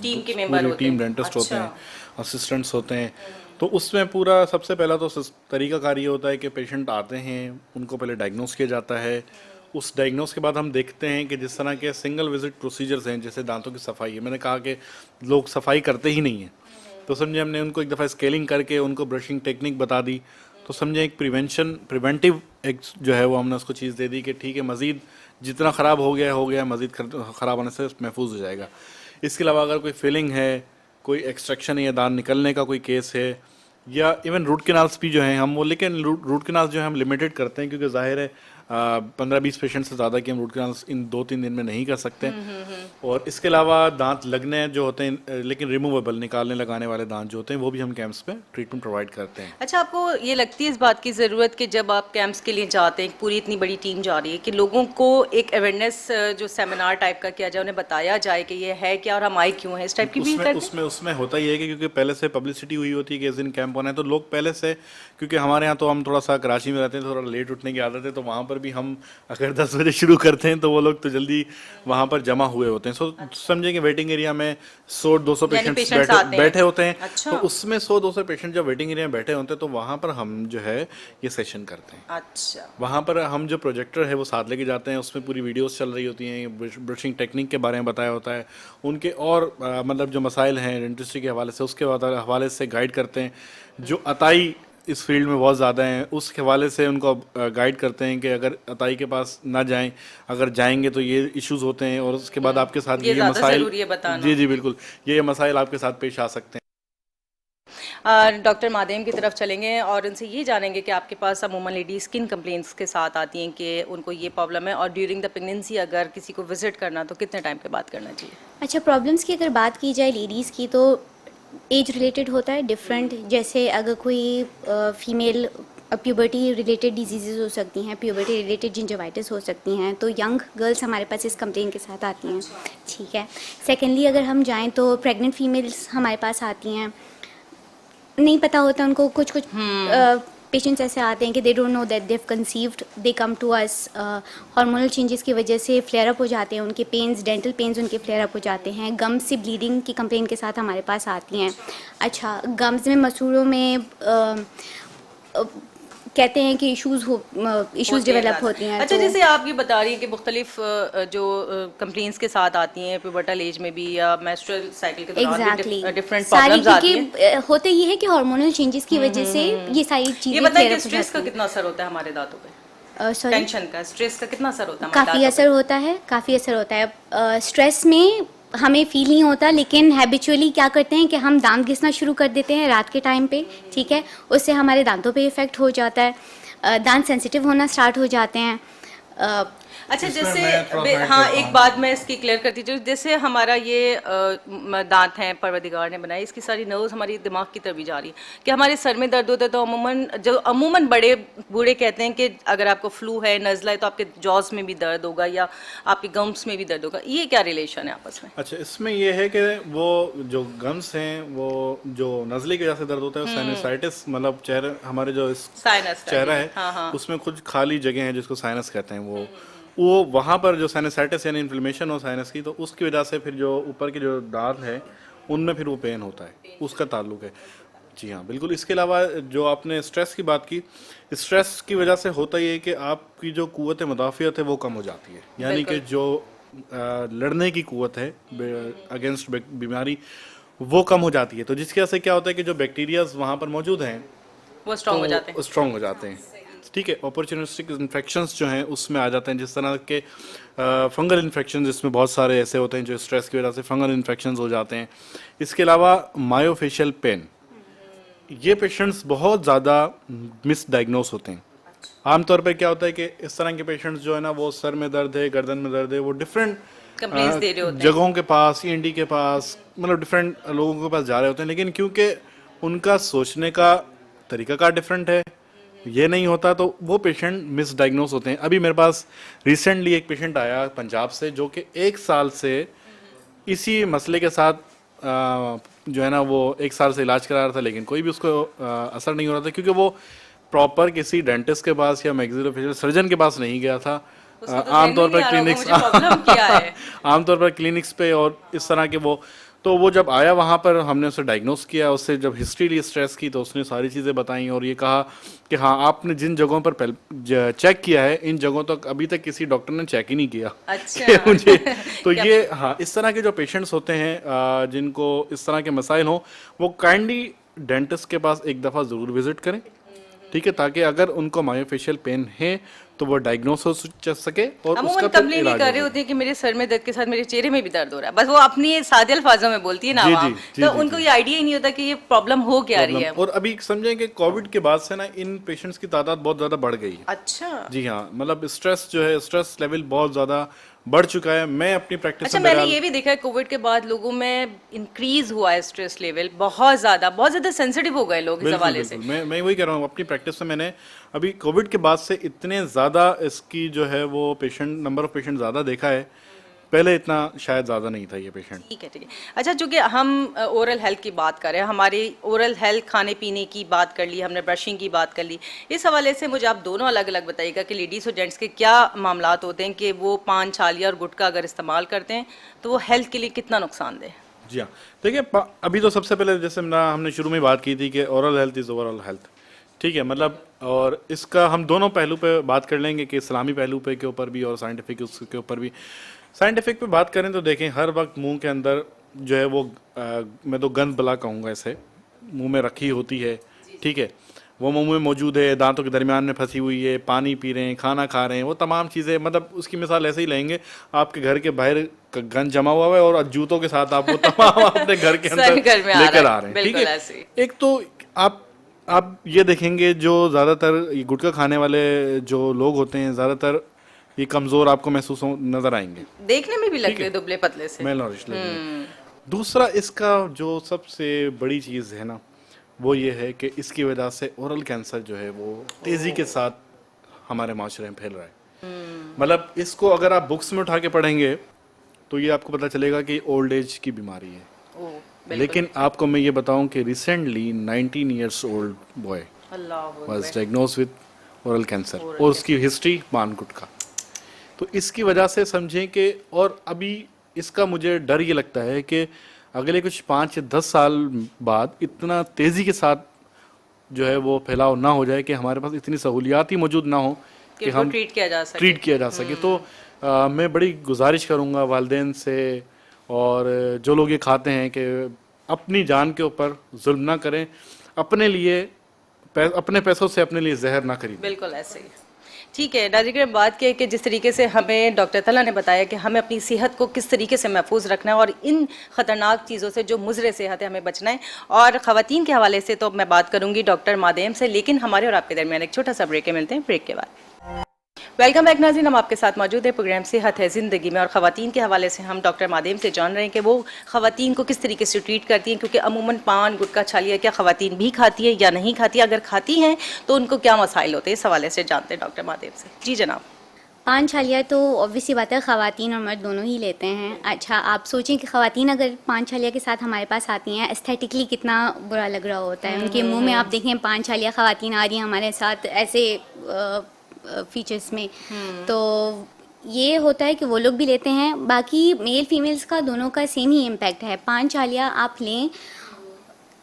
टीम के मेंबर होते टीम हैं। डेंटिस्ट होते अच्छा। हैं, असिस्टेंट्स होते हैं। तो उसमें पूरा सबसे पहला तो तरीकाकार ये होता है कि पेशेंट आते हैं, उनको पहले डायग्नोस किया जाता है। उस डायग्नोस के बाद हम देखते हैं कि जिस तरह के सिंगल विजिट प्रोसीजर्स हैं, जैसे दांतों की सफाई है, मैंने कहा कि लोग सफाई करते ही नहीं हैं, तो समझे हमने उनको एक दफ़ा स्केलिंग करके उनको ब्रशिंग टेक्निक बता दी, तो समझे एक प्रिवेंटिव एक जो है वो हमने उसको चीज़ दे दी कि ठीक है, मज़ीद जितना ख़राब हो गया, मज़ीद ख़राब होने से महफूज हो जाएगा। इसके अलावा अगर कोई फिलिंग है, कोई एक्सट्रैक्शन या दांत निकलने का कोई केस है, या इवन रूट कैनाल्स भी जो हैं हम वो, लेकिन रूट कैनाल्स जो है हम लिमिटेड करते हैं, क्योंकि ज़ाहिर है 15-20 पेशेंट से ज़्यादा की हम रूट कैनाल्स इन 2-3 दिन में नहीं कर सकते। और इसके अलावा दांत लगने जो होते हैं लेकिन रिमूवेबल, निकालने लगाने वाले दांत जो होते हैं, वो भी हम कैंप्स में ट्रीटमेंट प्रोवाइड करते हैं। अच्छा, आपको ये लगती है इस बात की ज़रूरत कि जब आप कैंप्स के लिए जाते हैं, पूरी इतनी बड़ी टीम जा रही है, कि लोगों को एक अवेयरनेस जो सेमिनार टाइप का किया जाए, उन्हें बताया जाए कि ये है क्या और हम आए क्यों हैं, इस टाइप की भी उसमें होता ही है कि क्योंकि पहले से पब्लिसिटी हुई होती है कि इस दिन कैंप होना है, तो लोग पहले से, क्योंकि हमारे यहाँ तो हम थोड़ा सा कराची में रहते हैं, थोड़ा लेट उठने की आदत है, तो वहाँ पर भी हम अगर 10 बजे शुरू करते हैं तो वो लोग तो जल्दी वहाँ पर जमा हुए होते हैं। सो समझे कि वेटिंग एरिया में 100-200 पेशेंट्स बैठे होते हैं। अच्छा। तो उसमें 100-200 पेशेंट जब वेटिंग एरिया में बैठे होते हैं, तो वहाँ पर हम जो है ये सेशन करते हैं। अच्छा, वहाँ पर हम जो प्रोजेक्टर है वो साथ लेके जाते हैं, उसमें पूरी वीडियोस चल रही होती हैं, ब्रशिंग टेक्निक के बारे में बताया होता है, उनके और मतलब जो मसाइल हैं डेंटिस्ट्री के हवाले से, उसके हवाले से गाइड करते हैं। जो अताई इस फील्ड में बहुत ज़्यादा हैं, उस हवाले से उनको गाइड करते हैं कि अगर अताई के पास ना जाएं, अगर जाएंगे तो ये इश्यूज़ होते हैं, और उसके बाद आपके साथ ये मसाइल, जी बिल्कुल, ये मसाइल आपके साथ पेश आ सकते हैं। डॉक्टर मादेम की तरफ चलेंगे और उनसे ये जानेंगे कि आपके पास अमूमन लेडीज़ किन कंप्लेंट्स के साथ आती हैं कि उनको ये प्रॉब्लम है, और ड्यूरिंग द प्रेगनेंसी अगर किसी को विजिट करना तो कितने टाइम पे बात करना चाहिए? अच्छा, प्रॉब्लम्स की अगर बात की जाए लेडीज़ की, तो एज रिलेटेड होता है डिफरेंट। जैसे अगर कोई फीमेल प्यूबर्टी रिलेटेड डिजीज़ हो सकती हैं, प्यूबर्टी रिलेटेड जिंजिवाइटिस हो सकती हैं, तो यंग गर्ल्स हमारे पास इस कंप्लेन के साथ आती हैं। ठीक है। सेकेंडली अगर हम जाएं तो प्रेग्नेंट फीमेल्स हमारे पास आती हैं, नहीं पता होता उनको, कुछ पेशेंट्स ऐसे आते हैं कि they don't know that they have conceived, they come to us, hormonal changes की वजह से फ्लेयर अप हो जाते हैं, उनके पेन्स, डेंटल पेन्स उनके फ्लेयर अप हो जाते हैं, गम्स से ब्लीडिंग की कंप्लेन के साथ हमारे पास आती हैं। अच्छा, गम्स में, मसूड़ों में कहते हैं कि इश्यूज़ डेवलप होती हैं। अच्छा, जैसे आप ये बता रही हैं कि मुख्तलिफ जो कंप्लेंट्स के साथ आती हैं प्यूबर्टल एज में भी या मेंस्ट्रुअल साइकिल के दौरान भी डिफरेंट प्रॉब्लम्स आती हैं। होते ये है कि हार्मोनल चेंजेस की वजह से ये सारी चीज़ें। ये बताइए कि स्ट्रेस का कितना असर होता है हमारे दांतों पे? टेंशन का, स्ट्रेस का कितना असर होता है? काफ़ी असर होता है, काफ़ी असर होता है। स्ट्रेस में हमें फील नहीं होता, लेकिन हैबिचुअली क्या करते हैं कि हम दांत घिसना शुरू कर देते हैं रात के टाइम पे, ठीक है, उससे हमारे दांतों पे इफ़ेक्ट हो जाता है, दांत सेंसिटिव होना स्टार्ट हो जाते हैं। अच्छा, इसमें जैसे मैं थोड़ा ऐड हाँ, करता एक हूँ। बात मैं इसकी क्लियर करती हूँ। जैसे हमारा ये दांत हैं परवरदिगार ने बनाए, इसकी सारी नर्व्स हमारी दिमाग की तरफ भी जा रही है कि हमारे सर में दर्द होता है तो अमूमन बड़े बूढ़े कहते हैं कि अगर आपको फ्लू है, नज़ला है, तो आपके जॉज में भी दर्द होगा या आपके गम्स में भी दर्द होगा। ये क्या रिलेशन है आपस में? अच्छा, इसमें ये है कि वो जो गम्स हैं, वो जो नज़ले की वजह से दर्द होता है, साइनसाइटिस, मतलब चेहरे, हमारे जो साइनस चेहरा है, हाँ हाँ। उसमें कुछ खाली जगह है जिसको साइनस कहते हैं, वो वहाँ पर जो साइनसाइटिस यानी इन्फ्लेमेशन हो साइनस की, तो उसकी वजह से फिर जो ऊपर के जो दांत है उनमें फिर वो पेन होता है, उसका ताल्लुक है। जी हाँ, बिल्कुल। इसके अलावा जो आपने स्ट्रेस की बात की, स्ट्रेस की वजह से होता ये है कि आपकी जो कुव्वत मुदाफ़ियत है वो कम हो जाती है, यानी कि जो लड़ने की कुव्वत है अगेंस्ट बीमारी, वो कम हो जाती है। तो जिसकी वजह से क्या होता है कि जो बैक्टीरियाज वहाँ पर मौजूद हैं वो स्ट्रॉन्ग हो जाते हैं। तो स्ट्रॉन्ग हो जाते हैं, ठीक है। अपॉर्चुनिस्टिक इन्फेक्शंस जो हैं उसमें आ जाते हैं, जिस तरह के फंगल इन्फेक्शन, जिसमें बहुत सारे ऐसे होते हैं जो स्ट्रेस की वजह से फंगल इन्फेक्शंस हो जाते हैं। इसके अलावा मायोफेशियल पेन, ये पेशेंट्स बहुत ज़्यादा मिसडाइग्नोस होते हैं। आमतौर पे क्या होता है कि इस तरह के पेशेंट्स जो है ना, वो सर में दर्द है, गर्दन में दर्द है, वो डिफरेंट कंप्लेंट्स दे रहे होते हैं। जगहों के पास, ईएनटी के पास, मतलब डिफरेंट लोगों के पास जा रहे होते हैं, लेकिन क्योंकि उनका सोचने का तरीका का डिफरेंट है, ये नहीं होता, तो वो पेशेंट मिसडाइग्नोस होते हैं। अभी मेरे पास रिसेंटली एक पेशेंट आया पंजाब से, जो कि 1 साल से इसी मसले के साथ जो है ना, वो 1 साल से इलाज करा रहा था, लेकिन कोई भी उसको असर नहीं हो रहा था, क्योंकि वो प्रॉपर किसी डेंटिस्ट के पास या मैक्सिलोफेशियल सर्जन के पास नहीं गया था। उसको तो आमतौर ज़हन में पर नहीं आ रहा होगा क्लिनिक्स मुझे प्रॉब्लम क्या है। आमतौर पर क्लिनिक्स पे और इस तरह के वो जब आया वहाँ पर, हमने उसे डायग्नोस किया, उससे जब हिस्ट्री ली स्ट्रेस की, तो उसने सारी चीज़ें बताई और ये कहा कि हाँ, आपने जिन जगहों पर चेक किया है, इन जगहों तक अभी तक किसी डॉक्टर ने चेक ही नहीं किया। अच्छा। कि मुझे तो ये, हाँ, इस तरह के जो पेशेंट्स होते हैं जिनको इस तरह के मसाइल हों, वो काइंडली डेंटिस्ट के पास एक दफ़ा ज़रूर विजिट करें, ठीक है, ताकि अगर उनको मायोफेशियल पेन है तो वो डायग्नोस हो सके और अमूमन उसका कंप्लेन ये इलाज कर हो रहे सके। होते हैं कि मेरे सर में दर्द के साथ मेरे चेहरे में भी दर्द हो रहा है, बस वो अपनी सादे अल्फाजों में बोलती है ना जी, आवाम, जी, तो जी, उनको जी। ये आइडिया ही नहीं होता कि ये प्रॉब्लम हो क्या रही है। और अभी समझें कि कोविड के बाद से ना इन पेशेंट्स की तादाद बहुत ज़्यादा बढ़ गई है। अच्छा। जी हाँ, मतलब स्ट्रेस जो है, स्ट्रेस लेवल बहुत ज़्यादा बढ़ चुका है। मैं अपनी प्रैक्टिस अच्छा, में मैंने बहरहाल- ये भी देखा है कोविड के बाद लोगों में इंक्रीज हुआ है स्ट्रेस लेवल, बहुत ज़्यादा सेंसिटिव हो गए लोग इस बिल्कुल हवाले से। बिल्कुल, मैं वही कह रहा हूँ, अपनी प्रैक्टिस में मैंने अभी कोविड के बाद से इतने ज़्यादा इसकी जो है वो नंबर ऑफ पेशेंट ज़्यादा देखा है, पहले इतना शायद ज़्यादा नहीं था ये पेशेंट। ठीक है, ठीक है। अच्छा, चूंकि हम ओरल हेल्थ की बात कर रहे हैं, हमारी ओरल हेल्थ, खाने पीने की बात कर ली हमने, ब्रशिंग की बात कर ली, इस हवाले से मुझे आप दोनों अलग अलग बताइएगा कि लेडीज़ और जेंट्स के क्या मामलात होते हैं कि वो पान, छालिया और गुटखा अगर इस्तेमाल करते हैं तो वो हेल्थ के लिए कितना नुकसानदेह है। जी हाँ, देखिए, अभी तो सबसे पहले जैसे हमने शुरू में बात की थी कि oral health is overall health, ठीक है, मतलब, और इसका हम दोनों पहलू पे बात कर लेंगे कि इस्लामी पहलू पे के ऊपर भी और साइंटिफिक उसके ऊपर भी। साइंटिफिक पे बात करें तो देखें, हर वक्त मुंह के अंदर जो है वो मैं तो गंद बला कहूँगा इसे, मुंह में रखी होती है, ठीक है, वो मुंह में मौजूद है, दांतों के दरमियान में फंसी हुई है, पानी पी रहे हैं, खाना खा रहे हैं, वो तमाम चीज़ें, मतलब उसकी मिसाल ऐसे ही लेंगे, आपके घर के बाहर गंद जमा हुआ है और जूतों के साथ आप वो तमाम अपने घर के अंदर घर में लेकर आ रहे हैं, ठीक बिल्कुल है। ऐसे ही। एक तो आप ये देखेंगे, जो ज़्यादातर ये गुटखा खाने वाले जो लोग होते हैं, ज़्यादातर ये कमज़ोर आपको महसूस नज़र आएंगे, देखने में भी लगते हैं दुबले पतले से। मेल नॉरिश लगेंगे। दूसरा, इसका जो सबसे बड़ी चीज़ है ना, वो ये है कि इसकी वजह से ओरल कैंसर जो है वो तेज़ी के साथ हमारे माशरे में फैल रहा है। मतलब इसको अगर आप बुक्स में उठा के पढ़ेंगे तो ये आपको पता चलेगा कि ओल्ड एज की बीमारी है, ओह, बिल्कुल। लेकिन आपको मैं ये बताऊं कि recently 19 years old boy Allah was diagnose with oral cancer और उसकी हिस्ट्री पान गुटखा। तो इसकी वजह से समझें कि, और अभी इसका मुझे डर ये लगता है कि अगले कुछ 5 या 10 साल बाद इतना तेज़ी के साथ जो है वो फैलाव ना हो जाए कि हमारे पास इतनी सहूलियात ही मौजूद ना हो कि हम ट्रीट किया जा सके। ट्रीट किया जा सके। तो मैं बड़ी गुजारिश करूँगा वालिदैन से और जो लोग ये खाते हैं कि अपनी जान के ऊपर जुल्म ना करें, अपने लिए अपने पैसों से अपने लिए जहर ना खरीदें। बिल्कुल ऐसे ही। ठीक है नाज़रीन, बात की कि जिस तरीके से हमें डॉक्टर तला ने बताया कि हमें अपनी सेहत को किस तरीके से महफूज रखना है और इन ख़तरनाक चीज़ों से जो मुज़र सेहत है हमें बचना है। और ख़वातीन के हवाले से तो मैं बात करूँगी डॉक्टर मादेम से, लेकिन हमारे और आपके दरमियान एक छोटा सा ब्रेक है, मिलते हैं ब्रेक के बाद। वेलकम बैक नाज़रीन, हम आपके साथ मौजूद है प्रोग्राम सेहत है ज़िंदगी में, और ख़वातीन के हवाले से हम डॉक्टर मादेम से जान रहे हैं कि वो ख़वातीन को किस तरीके से ट्रीट करती हैं, क्योंकि अमूमन पान गुटखा छालिया क्या ख़वातीन भी खाती है या नहीं खाती, अगर खाती हैं तो उनको क्या मसाइल होते हैं, इस हवाले से जानते हैं डॉक्टर मादेम से। जी जनाब। पान छालिया तो ऑब्वियसली बात है ख़वातीन और मर्द दोनों ही लेते हैं। अच्छा, आप सोचें कि ख़वातीन अगर पान छालिया के साथ हमारे पास आती हैं, एस्थेटिकली कितना बुरा लग रहा होता है। उनके मुंह में आप देखें पान छालिया ख़वातीन आ रही हैं हमारे साथ ऐसे फीचर्स में, तो ये होता है कि वो लोग भी लेते हैं। बाकी मेल फीमेल्स का दोनों का सेम ही इम्पैक्ट है। पान छालिया आप लें,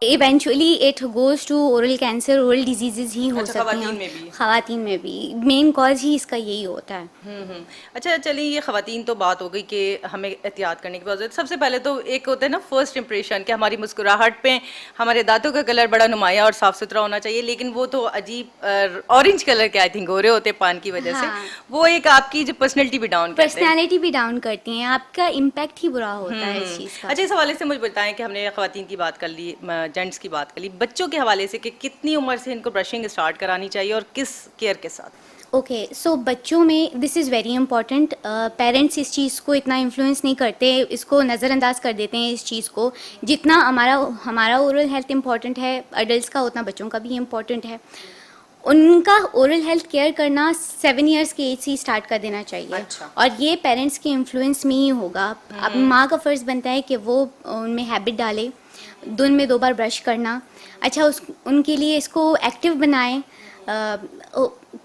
eventually it goes to oral cancer, oral disease ही हो अच्छा, सकती ख़वातीन में भी? हैं। ख़वातीन में भी मेन कॉज ही इसका यही होता है। अच्छा चलिए, ये ख़वातीन तो बात हो गई कि हमें एहतियात करने की बात है। सबसे पहले तो एक होता है ना फर्स्ट इंप्रेशन कि हमारी मुस्कुराहट पे हमारे दांतों का कलर बड़ा नुमाया और साफ़ सुथरा होना चाहिए, लेकिन वो तो अजीब ऑरेंज कलर के आई थिंक हो रहे होते पान की वजह से। हाँ। वो एक आपकी जो पर्सनैलिटी भी डाउन करते हैं। पर्सनैलिटी भी डाउन करती हैं, आपका इम्पैक्ट ही बुरा होता है इस चीज़ का। अच्छा, इस हवाले से मुझे बताएं कि हमने ख़वातीन की बात कर ली, जेंट्स की बात कर ली, बच्चों के हवाले से कि कितनी उम्र से इनको ब्रशिंग स्टार्ट करानी चाहिए और किस केयर के साथ? ओके, सो बच्चों में this is very important. Parents इस चीज़ को इतना इन्फ्लुएंस नहीं करते, इसको नज़रअंदाज कर देते हैं इस चीज़ को। जितना हमारा ओरल हेल्थ इंपॉर्टेंट है अडल्ट्स का, उतना बच्चों का भी इम्पॉर्टेंट है। उनका ओरल हेल्थ केयर करना 7 इयर्स की एज से स्टार्ट कर देना चाहिए। अच्छा। और ये पेरेंट्स के इन्फ्लुएंस में ही होगा। अब माँ का फ़र्ज़ बनता है कि वो उनमें हैबिट डाले, दिन में 2 बार ब्रश करना। अच्छा, उनके लिए इसको एक्टिव बनाएं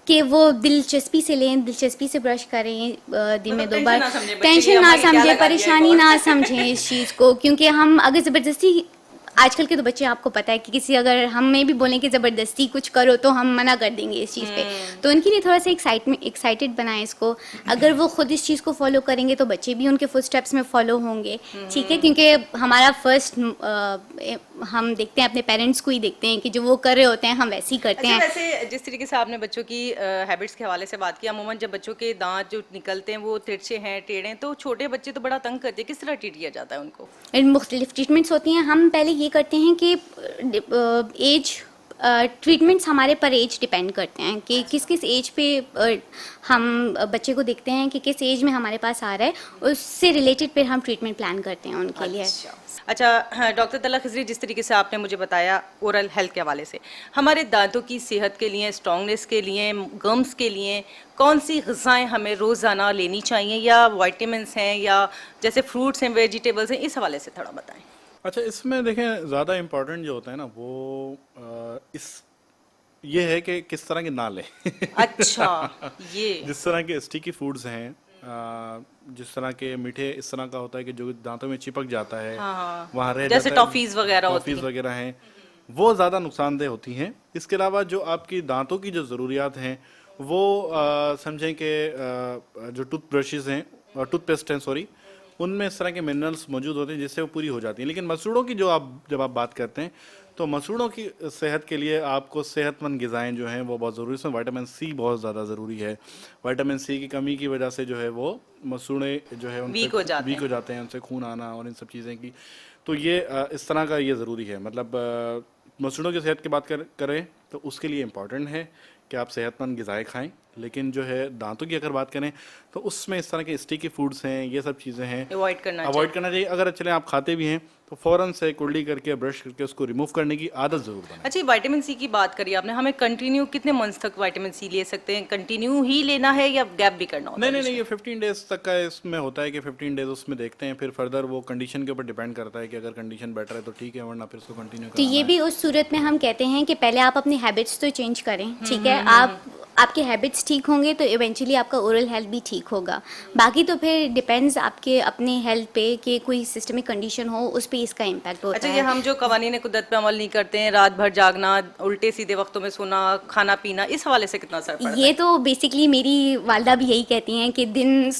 कि वो दिलचस्पी से लें, दिलचस्पी से ब्रश करें, दिन में 2 बार। टेंशन ना समझे, परेशानी ना समझें इस चीज़ को, क्योंकि हम अगर ज़बरदस्ती, आजकल के तो बच्चे आपको पता है कि किसी अगर हमें भी बोलें कि ज़बरदस्ती कुछ करो तो हम मना कर देंगे इस चीज़ पे। तो उनके लिए थोड़ा सा एक्साइटेड बनाएं इसको। अगर वो खुद इस चीज़ को फॉलो करेंगे तो बच्चे भी उनके फुटस्टेप्स में फॉलो होंगे, ठीक है? क्योंकि हमारा फर्स्ट हम देखते हैं अपने पेरेंट्स को ही देखते हैं कि जो वो कर रहे होते हैं हम वैसे ही करते हैं। वैसे जिस तरीके से आपने बच्चों की हैबिट्स के हवाले से बात की, अमूमन जब बच्चों के दांत जो निकलते हैं वो तिरछे हैं, टेढ़े हैं, तो छोटे बच्चे तो बड़ा तंग करते हैं, किस तरह ट्रीट किया जाता है उनको? मुख्तलिफ ट्रीटमेंट्स होती हैं। हम पहले ये करते हैं कि एज ट्रीटमेंट्स हमारे पर एज डिपेंड करते हैं कि किस किस एज पे हम बच्चे को देखते हैं कि किस एज में हमारे पास आ रहा है, उससे रिलेटेड फिर हम ट्रीटमेंट प्लान करते हैं उनके लिए। अच्छा हाँ, डॉक्टर तला खिजरी, जिस तरीके से आपने मुझे बताया ओरल हेल्थ के हवाले से, हमारे दांतों की सेहत के लिए, स्ट्रॉन्गनेस के लिए, गम्स के लिए कौन सी ग़िज़ाएँ हमें रोज़ाना लेनी चाहिए, या वाइटामिन्स हैं या जैसे फ्रूट्स हैं, वेजिटेबल्स हैं, इस हवाले से थोड़ा बताएं। अच्छा, इसमें देखें ज़्यादा इम्पोर्टेंट जो होता है ना वो ये है कि किस तरह के ना लें। अच्छा, ये जिस तरह के स्टिकी फूड्स हैं, जिस तरह के मीठे इस तरह का होता है कि जो दांतों में चिपक जाता है, हाँ, वहाँ रह जैसे जाता है, टॉफीज़ वगैरह होती टॉफीज़ वगैरह हैं, वो ज़्यादा नुकसानदेह होती हैं। इसके अलावा जो आपकी दांतों की जो ज़रूरियात हैं वो समझें कि जो टूथब्रशेज़ हैं और टूथपेस्ट हैं, सॉरी, उनमें इस तरह के मिनरल्स मौजूद होते हैं जिससे वो पूरी हो जाती हैं। लेकिन मसूड़ों की जब आप बात करते हैं तो मसूड़ों की सेहत के लिए आपको सेहतमंद ग़िज़ाएँ जो हैं वो बहुत ज़रूरी है। इसमें विटामिन सी बहुत ज़्यादा ज़रूरी है। विटामिन सी की कमी की वजह से जो है वो मसूड़े जो है वीक हो जाते हैं, उनसे खून आना और इन सब चीज़ें की, तो ये इस तरह का ये ज़रूरी है। मतलब मसूड़ों की सेहत की बात करें तो उसके लिए इम्पॉर्टेंट है कि आप सेहतमंद ग़िज़ाएँ खाएँ। लेकिन जो है दांतों की अगर बात करें तो उसमें इस तरह के स्टिकी फूड्स हैं, ये सब चीज़ें हैं, अवॉइड करना चाहिए। अगर चलें आप खाते भी हैं तो फ़ौरन से कुल्ली करके ब्रश करके उसको रिमूव करने की आदत ज़रूर बनाएं। अच्छा, विटामिन सी की बात करी आपने, हमें कंटिन्यू कितने मंथ्स तक विटामिन सी ले सकते हैं? कंटिन्यू ही लेना है या गैप भी करना होता है? नहीं, ये 15 डेज तक का इसमें होता है कि 15 डेज उसमें देखते हैं, फिर फर्दर वो कंडीशन के ऊपर डिपेंड करता है कि अगर कंडीशन बेटर है तो ठीक है, वरना फिर उसको कंटिन्यू तो ये भी उस सूरत में हम कहते हैं कि पहले आप अपनी हैबिट्स तो चेंज करें, ठीक है? आपके हैबिट्स ठीक होंगे तो इवेंचुअली आपका ओरल हेल्थ भी ठीक होगा। बाकी तो फिर डिपेंड्स आपके अपने हेल्थ पे कि कोई सिस्टमिक कंडीशन हो, उस पे इसका इम्पैक्ट होता अच्छा, है। ये हम जो कवानीन कुदरत पे अमल नहीं करते हैं, रात भर जागना, उल्टे सीधे वक्तों में सोना, खाना पीना, इस हवाले से कितना असर पड़ता है? ये तो बेसिकली मेरी वालदा भी यही कहती हैं कि दिन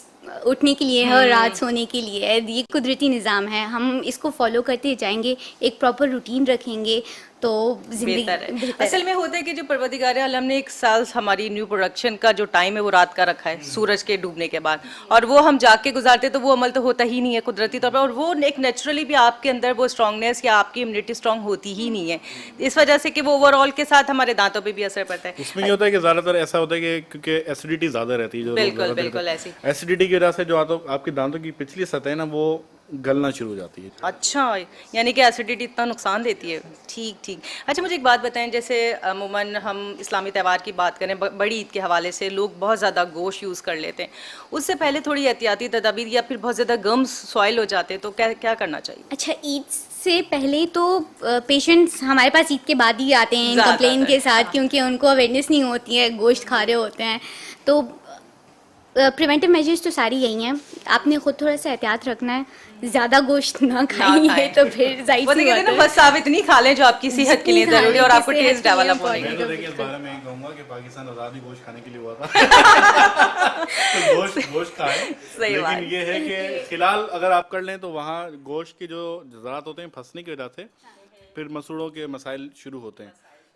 उठने के लिए है और रात सोने के लिए है। ये कुदरती निज़ाम है, हम इसको फॉलो करते जाएंगे, एक प्रॉपर रूटीन रखेंगे तो जिंदगी बेहतर है। बेहतर है। असल में होता है कि जो परवरदिगार आलम ने एक साल हमारी न्यू प्रोडक्शन का जो टाइम है वो रात का रखा है सूरज के डूबने के बाद, और वो हम जाग के गुजारते तो वो अमल तो होता ही नहीं है कुदरती तौर पर, और वो एक नेचुरली भी आपके अंदर वो स्ट्रांगनेस या आपकी इम्यूनिटी स्ट्रांग होती ही नहीं है, इस वजह से कि वो ओवरऑल के साथ हमारे दांतों पे भी असर पड़ता है। उसमें ये होता है कि ज़्यादातर ऐसा होता है कि क्योंकि एसिडिटी ज़्यादा रहती है, जो लोग बिल्कुल ज़्यादा बिल्कुल देते ऐसी। हैं, एसिडिटी की वजह से जो आपकी दांतों की पिछली सतह है ना वो गलना शुरू हो जाती है। अच्छा, यानी कि एसिडिटी इतना नुकसान देती है। ठीक ठीक। अच्छा, मुझे एक बात बताएं, जैसे अमूमन हम इस्लामी त्यौहार की बात करें, बड़ी ईद के हवाले से लोग बहुत ज़्यादा गोश्त यूज़ कर लेते हैं, उससे पहले थोड़ी एहतियाती तदाबीर या फिर बहुत ज़्यादा गम्स सॉइल हो जाते हैं तो क्या क्या करना चाहिए? अच्छा, ईद से पहले तो पेशेंट्स हमारे पास ईद के बाद ही आते हैं ज़्यादा कंप्लेन आता है, के साथ, क्योंकि उनको अवेयरनेस नहीं होती है, गोश्त खा रहे होते हैं। तो प्रिवेंटिव मेजर्स तो सारी यही हैं, आपने खुद थोड़ा सा एहतियात रखना है, ज़्यादा गोश्त ना खाएंगे खाएं। तो फिर जाहिर वो सी तो कहते हैं बात ना, है। बस आप इतनी खा लें जो आपकी सेहत के लिए जितनी खा ज़रूरी है और लें आपको कि टेस्ट सेहत के लिए डेवलप होने important के मैं लिए। तो देखिए इस बारे में यही कहूँगा कि पाकिस्तान आज़ाद ही गोश्त खाने के लिए हुआ था तो गोश्त खाएं, सही बात। लेकिन ये है कि फिलहाल अगर आप कर लें तो वहाँ गोश्त के जो ज़रात होते हैं फंसने की वजह से फिर मसूड़ों के मसाइल शुरू होते हैं,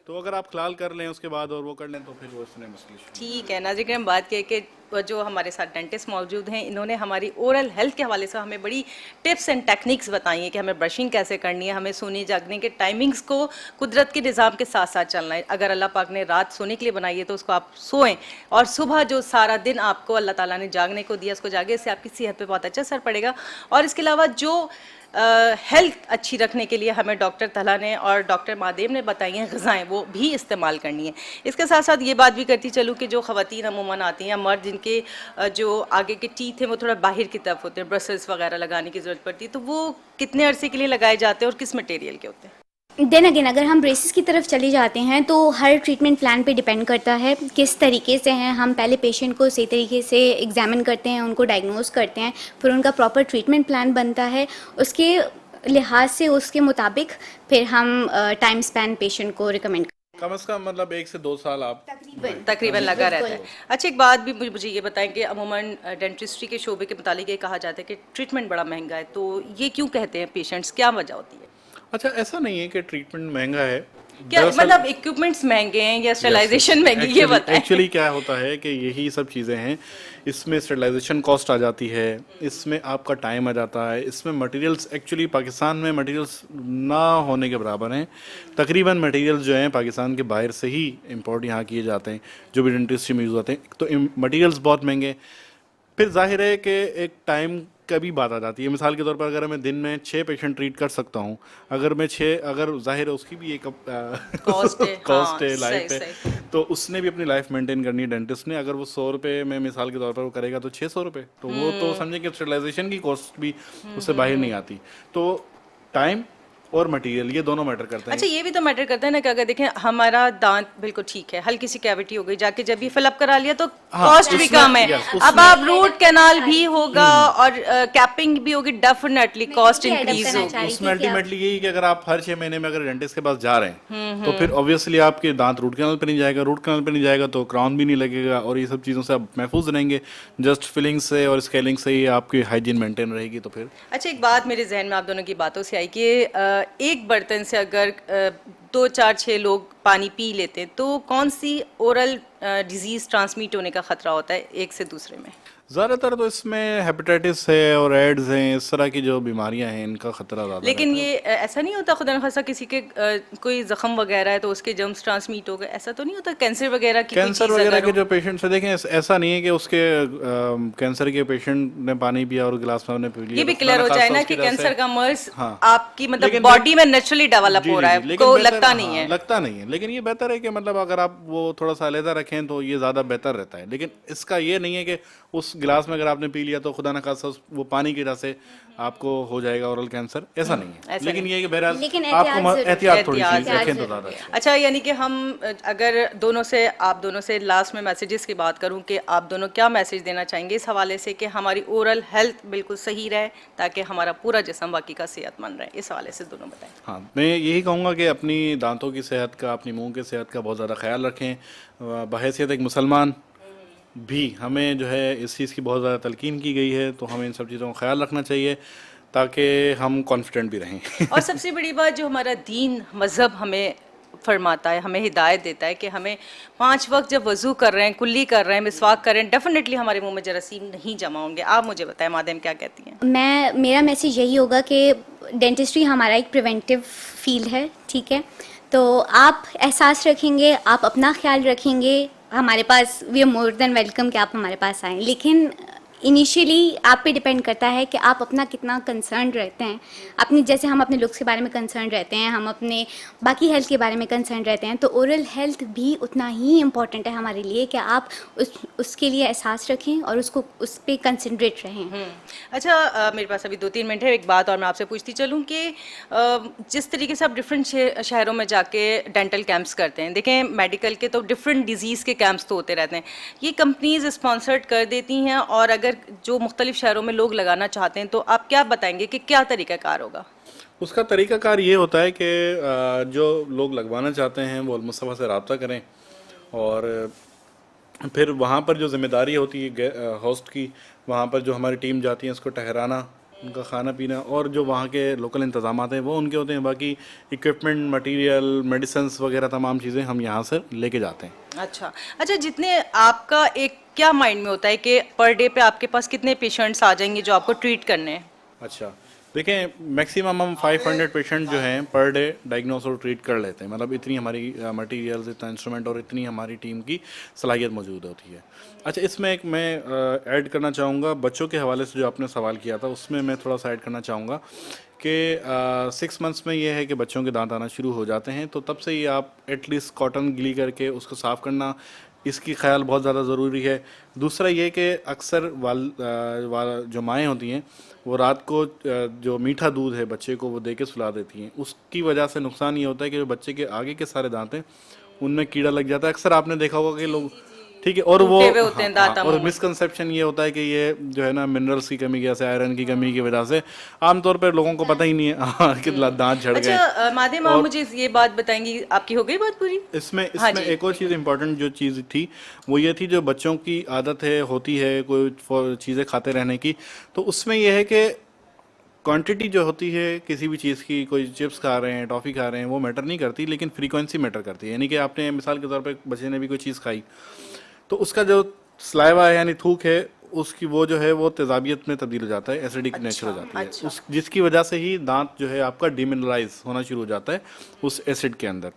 तो अगर आप खलाल कर लें उसके बाद और वो कर लें तो फिर वो इसमें मसले शुरू। ठीक है नाज़रीन, हम बात किए कि जो हमारे साथ डेंटिस्ट मौजूद हैं, इन्होंने हमारी ओरल हेल्थ के हवाले से हमें बड़ी टिप्स एंड टेक्निक्स बताई हैं कि हमें ब्रशिंग कैसे करनी है, हमें सोने जागने के टाइमिंग्स को कुदरत के निज़ाम के साथ साथ चलना है। अगर अल्लाह पाक ने रात सोने के लिए बनाई है तो उसको आप सोएं, और सुबह जो सारा दिन आपको अल्लाह ताला ने जागने को दिया उसको जागे, इससे आपकी सेहत पे बहुत अच्छा असर पड़ेगा। और इसके अलावा जो हेल्थ अच्छी रखने के लिए हमें डॉक्टर तला ने और डॉक्टर मादेम ने बताई हैं ग़िज़ाएँ, वो भी इस्तेमाल करनी है। इसके साथ साथ ये बात भी करती चलूँ कि जो ख़वातीन अमूमन आती हैं या मर्द जिनके जो आगे के टीथ हैं वो थोड़ा बाहर की तरफ होते हैं, ब्रसेस वगैरह लगाने की ज़रूरत पड़ती है, तो वो कितने अरसे के लिए लगाए जाते हैं और किस मटेरियल के होते हैं? देन अगेन अगर हम ब्रेसेस की तरफ चले जाते हैं तो हर ट्रीटमेंट प्लान पे डिपेंड करता है किस तरीके से हैं। हम पहले पेशेंट को सही तरीके से एग्जामिन करते हैं, उनको डायग्नोस करते हैं, फिर उनका प्रॉपर ट्रीटमेंट प्लान बनता है, उसके लिहाज से उसके मुताबिक फिर हम टाइम स्पैन पेशेंट को रिकमेंड कम से कम मतलब 1 से 2 साल आप तकरीबन लगा रहता है। अच्छा, एक बात भी मुझे ये बताएं कि अमूमन डेंटिस्ट्री के शोबे के मुतालिक ये कहा जाता है कि ट्रीटमेंट बड़ा महंगा है, तो ये क्यों कहते हैं पेशेंट्स, क्या वजह होती है? अच्छा, ऐसा नहीं है कि ट्रीटमेंट महंगा है, क्या मतलब इक्विपमेंट्स महंगे हैं या स्टरलाइजेशन महंगी, ये बताएं। एक्चुअली क्या होता है कि यही सब चीज़ें हैं, इसमें स्टरलाइजेशन कॉस्ट आ जाती है, इसमें आपका टाइम आ जाता है, इसमें मटेरियल्स एक्चुअली पाकिस्तान में मटेरियल्स ना होने के बराबर हैं। तकरीबन मटेरियल्स जो हैं पाकिस्तान के बाहर से ही इंपोर्ट यहाँ किए जाते हैं, जो भी डेंटिस्ट्री में यूज़ होते हैं, तो मटेरियल्स बहुत महंगे। फिर जाहिर है कि एक टाइम का भी बात आ जाती है। मिसाल के तौर पर अगर मैं दिन में 6 पेशेंट ट्रीट कर सकता हूँ, अगर जाहिर है उसकी भी एक कॉस्ट है, कॉस्ट है, हाँ, लाइफ सही, है, तो उसने भी अपनी लाइफ मेंटेन करनी है डेंटिस्ट ने। अगर वो 100 रुपये में मिसाल के तौर पर वो करेगा तो 600 रुपये, तो वो तो समझे कि स्टरलाइजेशन की कॉस्ट भी उससे बाहर नहीं आती। तो टाइम और मटेरियल ये दोनों मैटर करते हैं। अच्छा, ये भी तो मैटर करता है ना कि अगर देखें हमारा दांत बिल्कुल ठीक है, हल्की सी कैविटी हो गई, जाके जब ये फिलअप करा लिया तो कॉस्ट भी कम है। अब आप रूट कैनाल भी होगा और कैपिंग भी होगी, डेफिनेटली कॉस्ट इंक्रीज होगी। उसमें अल्टीमेटली यही कि अगर आप हर 6 महीने में अगर डेंटिस्ट के पास जा रहे हैं तो फिर ऑब्वियसली आपके दांत रूट कैनाल पे नहीं जाएगा, रूट कैनाल पे नहीं जाएगा तो क्राउन भी नहीं लगेगा, और ये सब चीज़ों से आप महफूज रहेंगे। जस्ट फिलिंग से और स्केलिंग से ही आपकी हाइजीन मेंटेन रहेगी। तो फिर अच्छा, एक बात मेरे जहन में आप दोनों की बातों से आई कि एक बर्तन से अगर 2, 4, 6 लोग पानी पी लेते हैं तो कौन सी ओरल डिजीज़ ट्रांसमिट होने का ख़तरा होता है एक से दूसरे में? ज़्यादातर तो इसमें हेपेटाइटिस है और एड्स हैं, इस तरह की जो बीमारियां हैं इनका ख़तरा ज़्यादा। लेकिन ये ऐसा नहीं होता खुदा न खासा किसी के कोई जख्म वगैरह है तो उसके जर्म्स ट्रांसमिट हो गए, ऐसा तो नहीं होता? कैंसर वगैरह की कैंसर वगैरह के जो पेशेंट्स हैं, देखें ऐसा नहीं है कि उसके कैंसर के पेशेंट ने पानी पिया और गिलास में उन्हें पी लिया। ये भी तो क्लियर हो खाना जाए खासा ना उसकी कि वजह से- कैंसर का मर्ज हाँ। आपकी मतलब लेकिन बॉडी में नेचुरली डेवलप जी, हो रहा जी, है, लेकिन को बेहतर- लगता नहीं है। लगता नहीं है, लेकिन ये बेहतर है कि मतलब अगर आप वो थोड़ा सा अलहदा रखें तो ये ज़्यादा बेहतर रहता है। लेकिन इसका ये नहीं है कि उस गिलास में अगर आपने पी लिया तो खुदा न खासा वो पानी की वजह से आपको हो जाएगा ओरल कैंसर, ऐसा नहीं है। ऐसा लेकिन ये है कि बहरहाल लेकिन आपको एहतियात थोड़ी सी एहतियात रखें तो ज़्यादा अच्छा। अच्छा, यानी कि हम अगर आप दोनों से लास्ट में मैसेजेस की बात करूं कि आप दोनों क्या मैसेज देना चाहेंगे इस हवाले से कि हमारी ओरल हेल्थ बिल्कुल सही रहे ताकि हमारा पूरा जिस्म बाकी का सेहतमंद रहे, इस हवाले से दोनों बताएं। हाँ, मैं यही कहूँगा कि अपनी दांतों की सेहत का, अपनी मुंह की सेहत का बहुत ज़्यादा ख्याल रखें। बहैसियत एक मुसलमान भी हमें जो है इस चीज़ की बहुत ज़्यादा तलकीन की गई है, तो हमें इन सब चीज़ों का ख्याल रखना चाहिए। ताकि हम कॉन्फिडेंट भी रहें। और सबसे बड़ी बात जो हमारा दीन मज़हब हमें फरमाता है, हमें हिदायत देता है कि हमें 5 वक्त जब वज़ू कर रहे हैं, कुल्ली कर रहे हैं, मिसवाक कर रहे हैं, डेफिनेटली हमारे मुंह में जरासीम नहीं जमा होंगे। आप मुझे बताएं मादेम क्या कहती हैं? मेरा मैसेज यही होगा कि डेंटिस्ट्री हमारा एक प्रिवेंटिव फील्ड है, ठीक है। तो आप एहसास रखेंगे, आप अपना ख्याल रखेंगे, हमारे पास we are more than welcome कि आप हमारे पास आएँ। लेकिन इनिशियली आप पे डिपेंड करता है कि आप अपना कितना कंसर्न रहते हैं, अपनी जैसे हम अपने लुक्स के बारे में कंसर्न रहते हैं, हम अपने बाकी हेल्थ के बारे में कंसर्न रहते हैं, तो ओरल हेल्थ भी उतना ही इम्पॉर्टेंट है हमारे लिए कि आप उसके लिए एहसास रखें और उस पर कंसनट्रेट रहें। अच्छा, मेरे पास अभी 2-3 मिनट है। एक बात और मैं आपसे पूछती चलूँ कि जिस तरीके से आप डिफरेंट शहरों में जाके डेंटल कैंप्स करते हैं, देखें मेडिकल के तो डिफरेंट डिजीज़ के कैंप्स तो होते रहते हैं, ये कंपनीज स्पॉन्सर्ड कर देती हैं, और अगर जो मुख्तलिफ शहरों में लोग लगाना चाहते हैं तो आप क्या बताएंगे कि क्या तरीक़ाकार होगा? उसका तरीक़ाकार ये होता है कि जो लोग लगवाना चाहते हैं वो मुस्तफ़ा से रब्ता करें, और फिर वहाँ पर जो ज़िम्मेदारी होती है होस्ट की, वहाँ पर जो हमारी टीम जाती है उसको ठहराना, उनका खाना पीना और जो वहाँ के लोकल इंतज़ामात हैं वो उनके होते हैं। बाकी इक्विपमेंट, मटेरियल, मेडिसिन्स वगैरह तमाम चीज़ें हम यहाँ से लेके जाते हैं। अच्छा, जितने आपका एक क्या माइंड में होता है कि पर डे पे आपके पास कितने पेशेंट्स आ जाएंगे जो आपको ट्रीट करने हैं? अच्छा, देखें मैक्सिमम हम 500 पेशेंट जो हैं पर डे डायग्नोस और ट्रीट कर लेते हैं। मतलब इतनी हमारी मटेरियल्स, इतना इंस्ट्रूमेंट और इतनी हमारी टीम की सलाहियत मौजूद होती है। अच्छा, इसमें एक मैं ऐड करना चाहूँगा बच्चों के हवाले से जो आपने सवाल किया था, उसमें मैं थोड़ा सा ऐड करना चाहूँगा कि 6 मंथ्स में ये है कि बच्चों के दांत आना शुरू हो जाते हैं, तो तब से ही आप एटलीस्ट कॉटन गीली करके उसको साफ़ करना, इसकी ख्याल बहुत ज़्यादा ज़रूरी है। दूसरा ये कि अक्सर जो माएँ होती हैं वो रात को जो मीठा दूध है बच्चे को वो दे के सुला देती हैं, उसकी वजह से नुकसान ये होता है कि जो बच्चे के आगे के सारे दांत हैं उनमें कीड़ा लग जाता है। अक्सर आपने देखा होगा कि लोग, ठीक है, और वो होते हैं दांत, और मिसकंसेप्शन ये होता है कि ये जो है ना मिनरल्स की कमी, जैसे आयरन की कमी की वजह से आमतौर पर लोगों को पता ही नहीं है कि दांत झड़ गए। अच्छा मादेम, आप मुझे ये बात बताएंगी, आपकी हो गई बात पूरी? इसमें एक और चीज़ इंपॉर्टेंट जो चीज़ थी वो ये थी, जो बच्चों की आदत है होती है कोई चीज़ें खाते रहने की, तो उसमें यह है कि क्वांटिटी जो होती है किसी भी चीज़ की, कोई चिप्स खा रहे हैं, टॉफ़ी खा रहे हैं, वो मैटर नहीं करती, लेकिन फ्रीक्वेंसी मैटर करती है। यानी कि आपने मिसाल के तौर पे बच्चे ने भी कोई चीज़ खाई तो उसका जो स्लाइवा है यानी थूक है, उसकी वो जो है वो तेज़ाबियत में तब्दील हो जाता है, एसिडिक नेचर हो जाती है, उस जिसकी वजह से ही दांत जो है आपका डिमिनरलाइज होना शुरू हो जाता है उस एसिड के अंदर।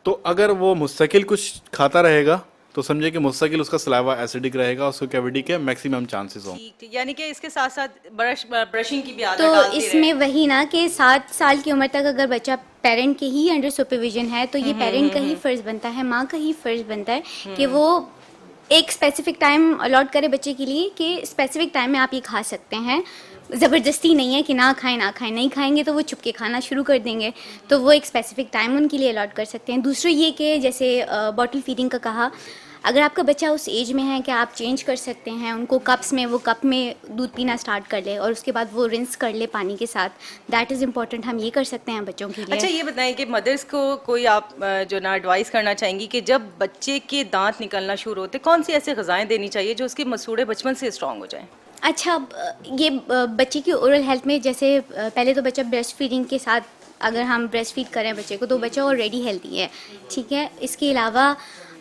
तो अगर वो मुस्तकिल कुछ खाता रहेगा तो समझे कि मुस्तकिल उसका सलाइवा एसिडिक रहेगा, उसको कैविटी के मैक्सिमम चांसेस हों। यानी कि इसके साथ साथ ब्रशिंग की भी आदत तो डालती इसमें वही ना कि 7 साल की उम्र तक अगर बच्चा पेरेंट के ही अंडर सुपरविजन है तो ये पेरेंट का ही फ़र्ज़ बनता है, माँ का ही फ़र्ज़ बनता है कि वो एक स्पेसिफिक टाइम अलॉट करे बच्चे के लिए कि स्पेसिफिक टाइम में आप ये खा सकते हैं। ज़बरदस्ती नहीं है कि ना खाएं, नहीं खाएंगे तो वो छुप के खाना शुरू कर देंगे, तो वो एक स्पेसिफिक टाइम उनके लिए अलॉट कर सकते हैं। दूसरा ये कि जैसे बॉटल फीडिंग का कहा, अगर आपका बच्चा उस एज में है कि आप चेंज कर सकते हैं उनको कप्स में, वो कप में दूध पीना स्टार्ट कर ले और उसके बाद वो रिंस कर ले पानी के साथ, दैट इज़ इम्पॉर्टेंट, हम ये कर सकते हैं बच्चों के लिए। अच्छा, ये बताएं कि मदर्स को कोई आप जो ना एडवाइस करना चाहेंगी कि जब बच्चे के दांत निकलना शुरू होते कौन सी ऐसी ग़िज़ाएं देनी चाहिए जो उसके मसूड़े बचपन से स्ट्रॉन्ग हो जाएं? अच्छा, ये बच्चे की ओरल हेल्थ में जैसे पहले तो बच्चा ब्रेस्ट फीडिंग के साथ अगर हम ब्रेस्ट फीड करें बच्चे को तो बच्चा ऑलरेडी हेल्दी है, ठीक है। इसके अलावा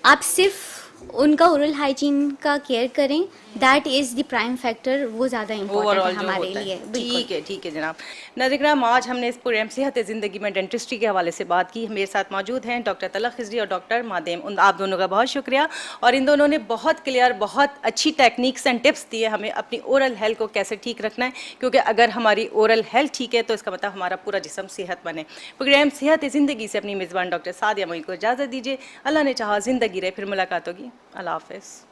आप सिर्फ उनका ओरल हाइजीन का केयर करें, that is the prime factor, वो ज़्यादा इम्पोर्टेंट है हमारे लिए। ठीक है जनाब। नाज़रीन, आज हमने इस प्रोग्राम सेहत ज़िंदगी में डेंटिस्ट्री के हवाले से बात की। मेरे साथ मौजूद हैं डॉक्टर तलत खिज़री और डॉक्टर मादेम। आप दोनों का बहुत शुक्रिया, और इन दोनों ने बहुत क्लियर, बहुत अच्छी टेक्निक्स एंड टिप्स दिए हमें अपनी ओरल हेल्थ को कैसे ठीक रखना है, क्योंकि अगर हमारी ओरल हेल्थ ठीक है तो इसका मतलब हमारा पूरा जिस्म सेहत बने। प्रोग्राम सेहत ज़िंदगी से अपनी मेज़बान डॉक्टर सादिया मोइन को इजाज़त दीजिए। अल्लाह ने चाहा ज़िंदगी रहे, फिर मुलाकात होगी। अल्लाह हाफ़िज़।